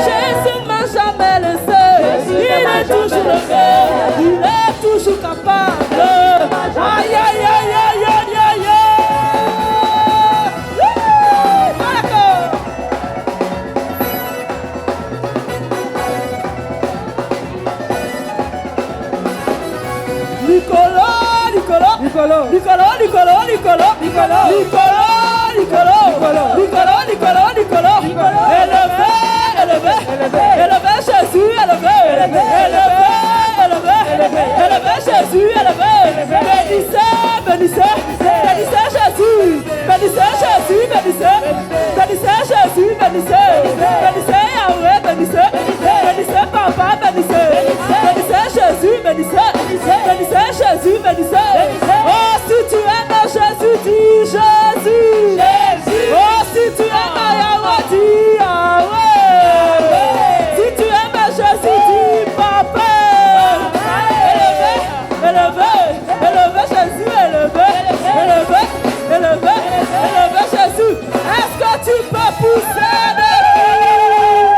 Jésus m'a jamais laissé. Il est toujours le même. Il est toujours capable. Aïe, aïe, aïe, aïe, aïe, aïe, aïe. Élevé Jésus, élevé Jésus, élevé. Bénissez Jésus, bénissez Jésus, bénissez Yahweh, bénissez Papa, bénissez Jésus, bénissez Jésus, bénissez. Oh, si tu aimes Jésus, dis Jésus. Oh, si tu aimes Yahweh, dis Yahweh. Si tu aimes Jésus, dis Papa. Élevé Jésus, élevé Jésus. Est-ce que tu peux pousser des cris?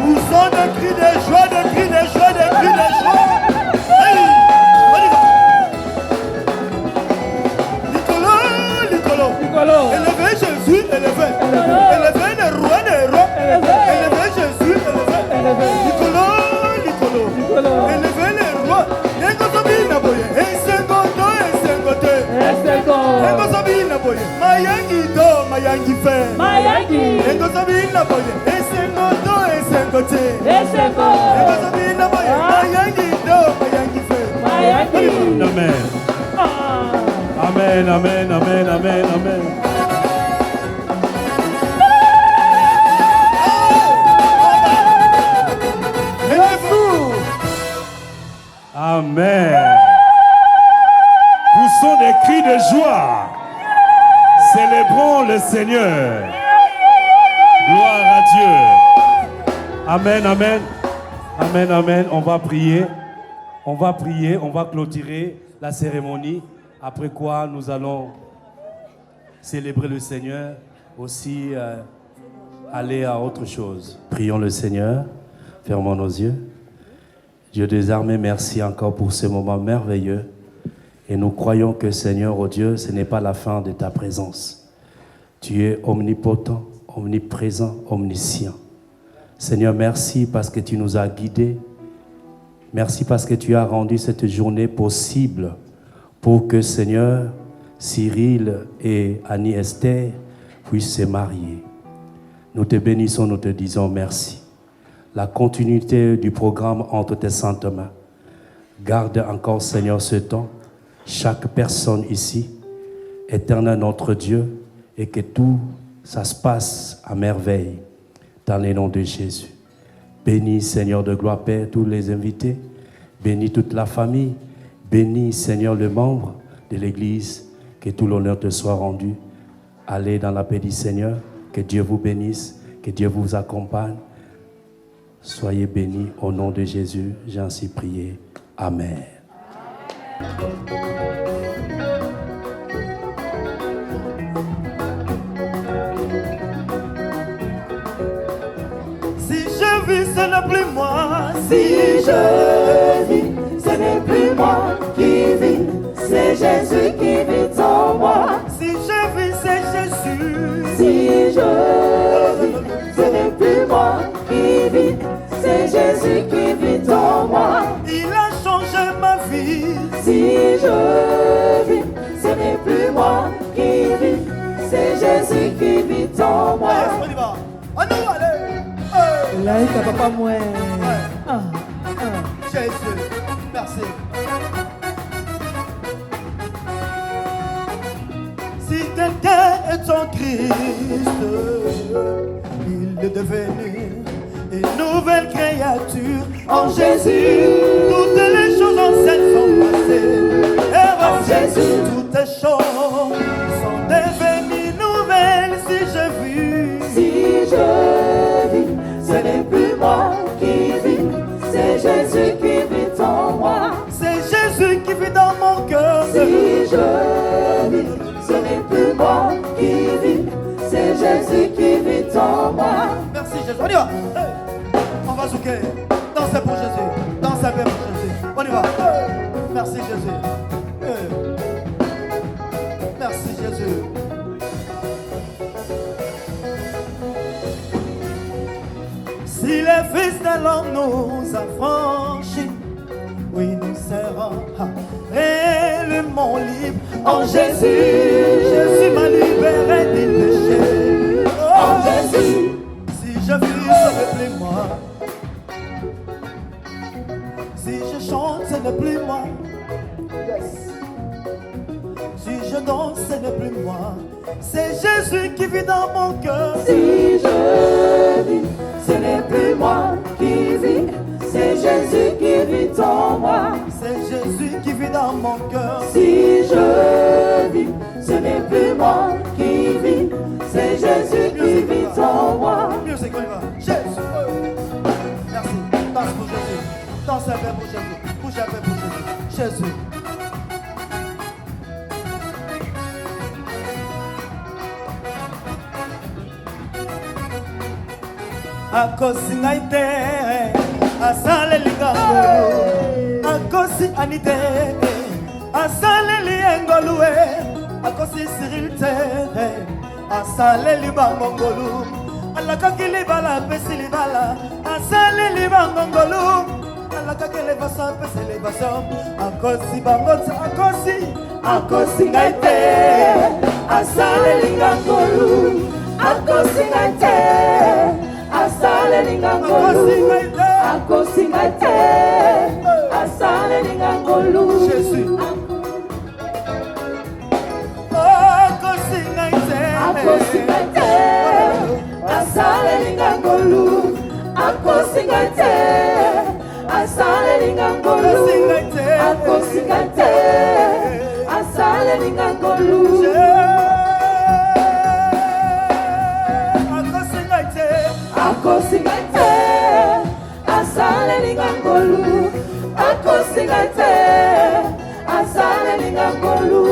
Poussons des cris de joie, des cris de joie, des cris de joie. Hey, on y va. Nicolo. Élevé Jésus, élevé. Élevé le roi des rois. Élevé Jésus, élevé. Nicolo. Élevé le roi. N'engozobina boye. Esengoto. N'engozobina boye. Mayangi fe. N'engozobina boye. Esengoto. N'engozobina boye. Mayangi fe. Amen. Amen. Amen. Poussons des cris de joie. Célébrons le Seigneur. Gloire à Dieu. Amen. On va prier, on va clôturer la cérémonie. Après quoi, nous allons célébrer le Seigneur, aussi aller à autre chose. Prions le Seigneur, fermons nos yeux. Dieu des armées, merci encore pour ce moment merveilleux. Et nous croyons que, Seigneur, oh Dieu, ce n'est pas la fin de ta présence. Tu es omnipotent, omniprésent, omniscient. Seigneur, merci parce que tu nous as guidés. Merci parce que tu as rendu cette journée possible pour que, Seigneur, Cyril et Annie-Esther puissent se marier. Nous te bénissons, nous te disons merci. La continuité du programme entre tes saintes mains. Garde encore, Seigneur, ce temps. Chaque personne ici, éternel notre Dieu, et que tout ça se passe à merveille dans les noms de Jésus. Bénis, Seigneur de gloire, Père, tous les invités. Bénis toute la famille. Bénis, Seigneur, le membre de l'Église. Que tout l'honneur te soit rendu. Allez dans la paix du Seigneur. Que Dieu vous bénisse. Que Dieu vous accompagne. Soyez bénis au nom de Jésus. J'ai ainsi prié. Amen. Si je vis, ce n'est plus moi. Si je vis, ce n'est plus moi qui vis, c'est Jésus qui vit en moi. Si je vis, c'est Jésus. Si je vis, ce n'est plus moi qui vis, c'est Jésus qui vit en moi. Il a changé ma vie. Si je vis, ce n'est plus moi qui vis, c'est Jésus qui vit en moi. On y va. On nous allez. Là, il t'a pas moi. Jésus, merci. Si quelqu'un est en Christ, il est devenu une nouvelle créature en Jésus. Toutes les choses anciennes sont passées. Et en Jésus, toutes les choses sont devenues nouvelles. Si je vis, ce n'est plus moi qui vis, c'est Jésus qui vit en moi. C'est Jésus qui vit dans mon cœur. Si je vis, ce n'est c'est Jésus qui vit en moi. Merci Jésus. On y va. Hey. On va zouker. Dansez pour Jésus. Dansez bien pour Jésus. On y va. Hey. Merci Jésus. Hey. Merci Jésus. Si le Fils de l'homme nous a franchis, oui, nous serons réellement libres. En Jésus, Jésus m'a libéré du péché. En Jésus, si je vis, ce n'est plus moi. Si je chante, ce n'est plus moi. Yes. Si je danse, ce n'est plus moi. C'est Jésus qui vit dans mon cœur. Si je vis, ce n'est plus moi qui vis, c'est Jésus qui vit en moi. C'est Jésus qui vit dans mon cœur. Si je vis, ce n'est plus moi qui vis, c'est Jésus qui vit en moi. Musique, on y va. Jésus. Merci. Danse pour Jésus. Danse un peu pour Jésus. Bouge un peu pour Jésus. Jésus. Akosi ngaite asale ligango akosi anite asale liengolue akosi sirilite asale libangongolu alakaki libala pesi libala asale libangongolu alakaki levasa pesi levasa akosi bangonza akosi ngaite asale ligangolu akosi ngaite asale lingangolu akosingate asale lingangolu Jésus akosingate asale lingangolu akosingate asale lingangolu akosingate asale lingangolu akosingate asale lingangolu akosingate asale lingangolu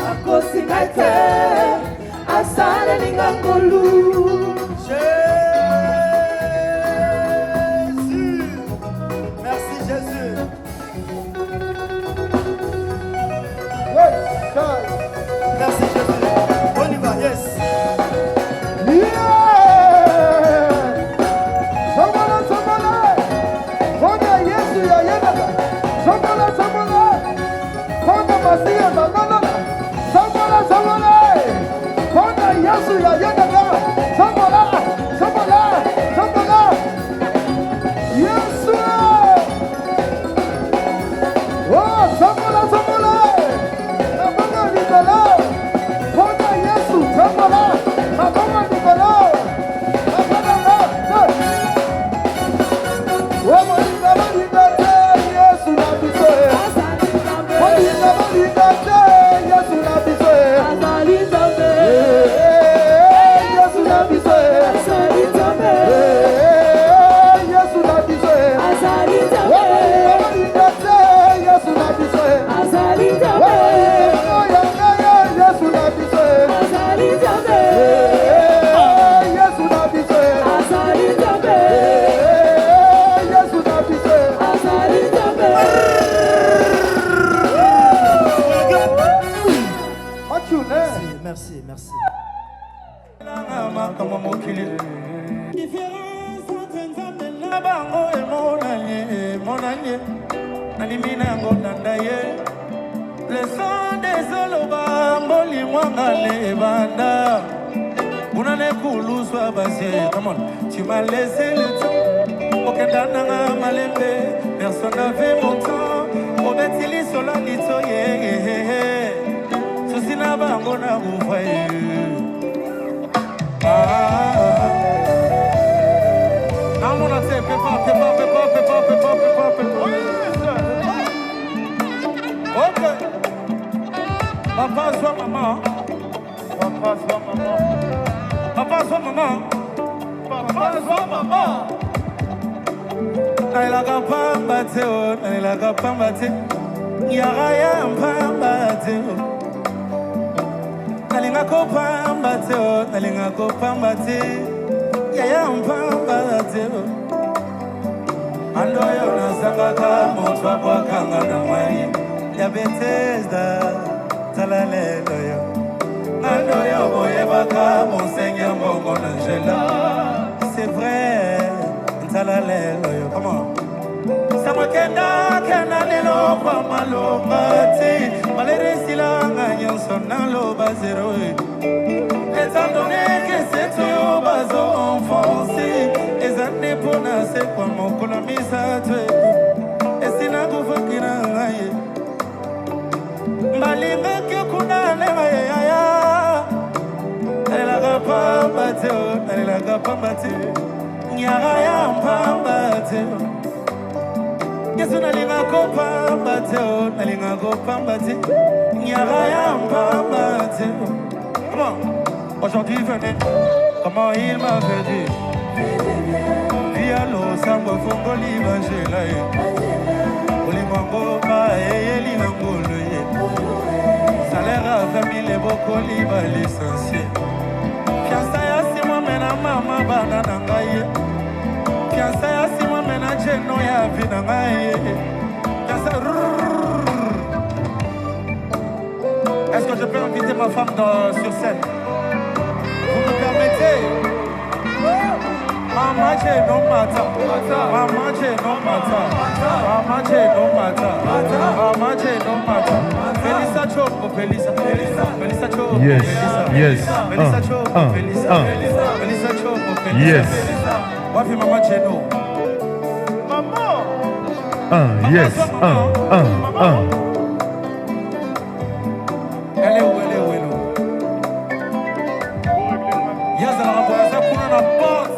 akosingate asale lingangolu Jésus. Merci Jésus. Merci Jésus. On y va, yes. Merci, merci. Le sang des oloba moli mwangale banda. Unane kulu soit basé. Come on, tu m'as laissé le temps. Okendana malembe, personne n'avait mon temps. Obetili sola nitoye. Susina bango na ufaye. Now I'm gonna say pepa. Okay. Papa soit maman. Papa soit maman. Papa soit maman. Papa soit maman. Nailaka pamba teo, nailaka pamba te. Yaraya pamba teo. nalinga kopamba te o nalinga kopamba te yaya mpamba te o ando yo nazangaka moto abwakanga na mai ya Bethesda tala lelo yo ando yo boyebaka monseigneur mbongo na Angela c'est vrai tala lelo yo comment Samakenda kena lelo kwa malomba ti malere silanga nyonso na loba zero étant donné que c'est toi bazo enfoncé et ça n'est pas nassé kwa mokolo misatwe et sina kufakira ngaye malinga ke kuna lema ya la pamba te la pamba te nyara ya pamba te Yesu nalinga kopamba te nalinga kopamba te nyara ya pamba te Comment aujourd'hui venez comment il m'avait dit via lo sambo fongo libangela olimango ba elingo loye salaire à famille boko liba l'essentiel fiança ya simo mena mama bana nangaye fiança ya simo mena jeno ya vida ngaye fiança Est-ce que je peux inviter ma femme sur scène? Vous me permettez? Mama je no mata, mama je no mata, mama je no mata, mama je no mata. Felisa choco, Felisa, Felisa choco, yes, yes, Felisa choco, Felisa, Felisa choco, Felisa. Yes. Wapi mama je no? Mama. Yes. Elle est où? Yazala rabaza kuna na boss.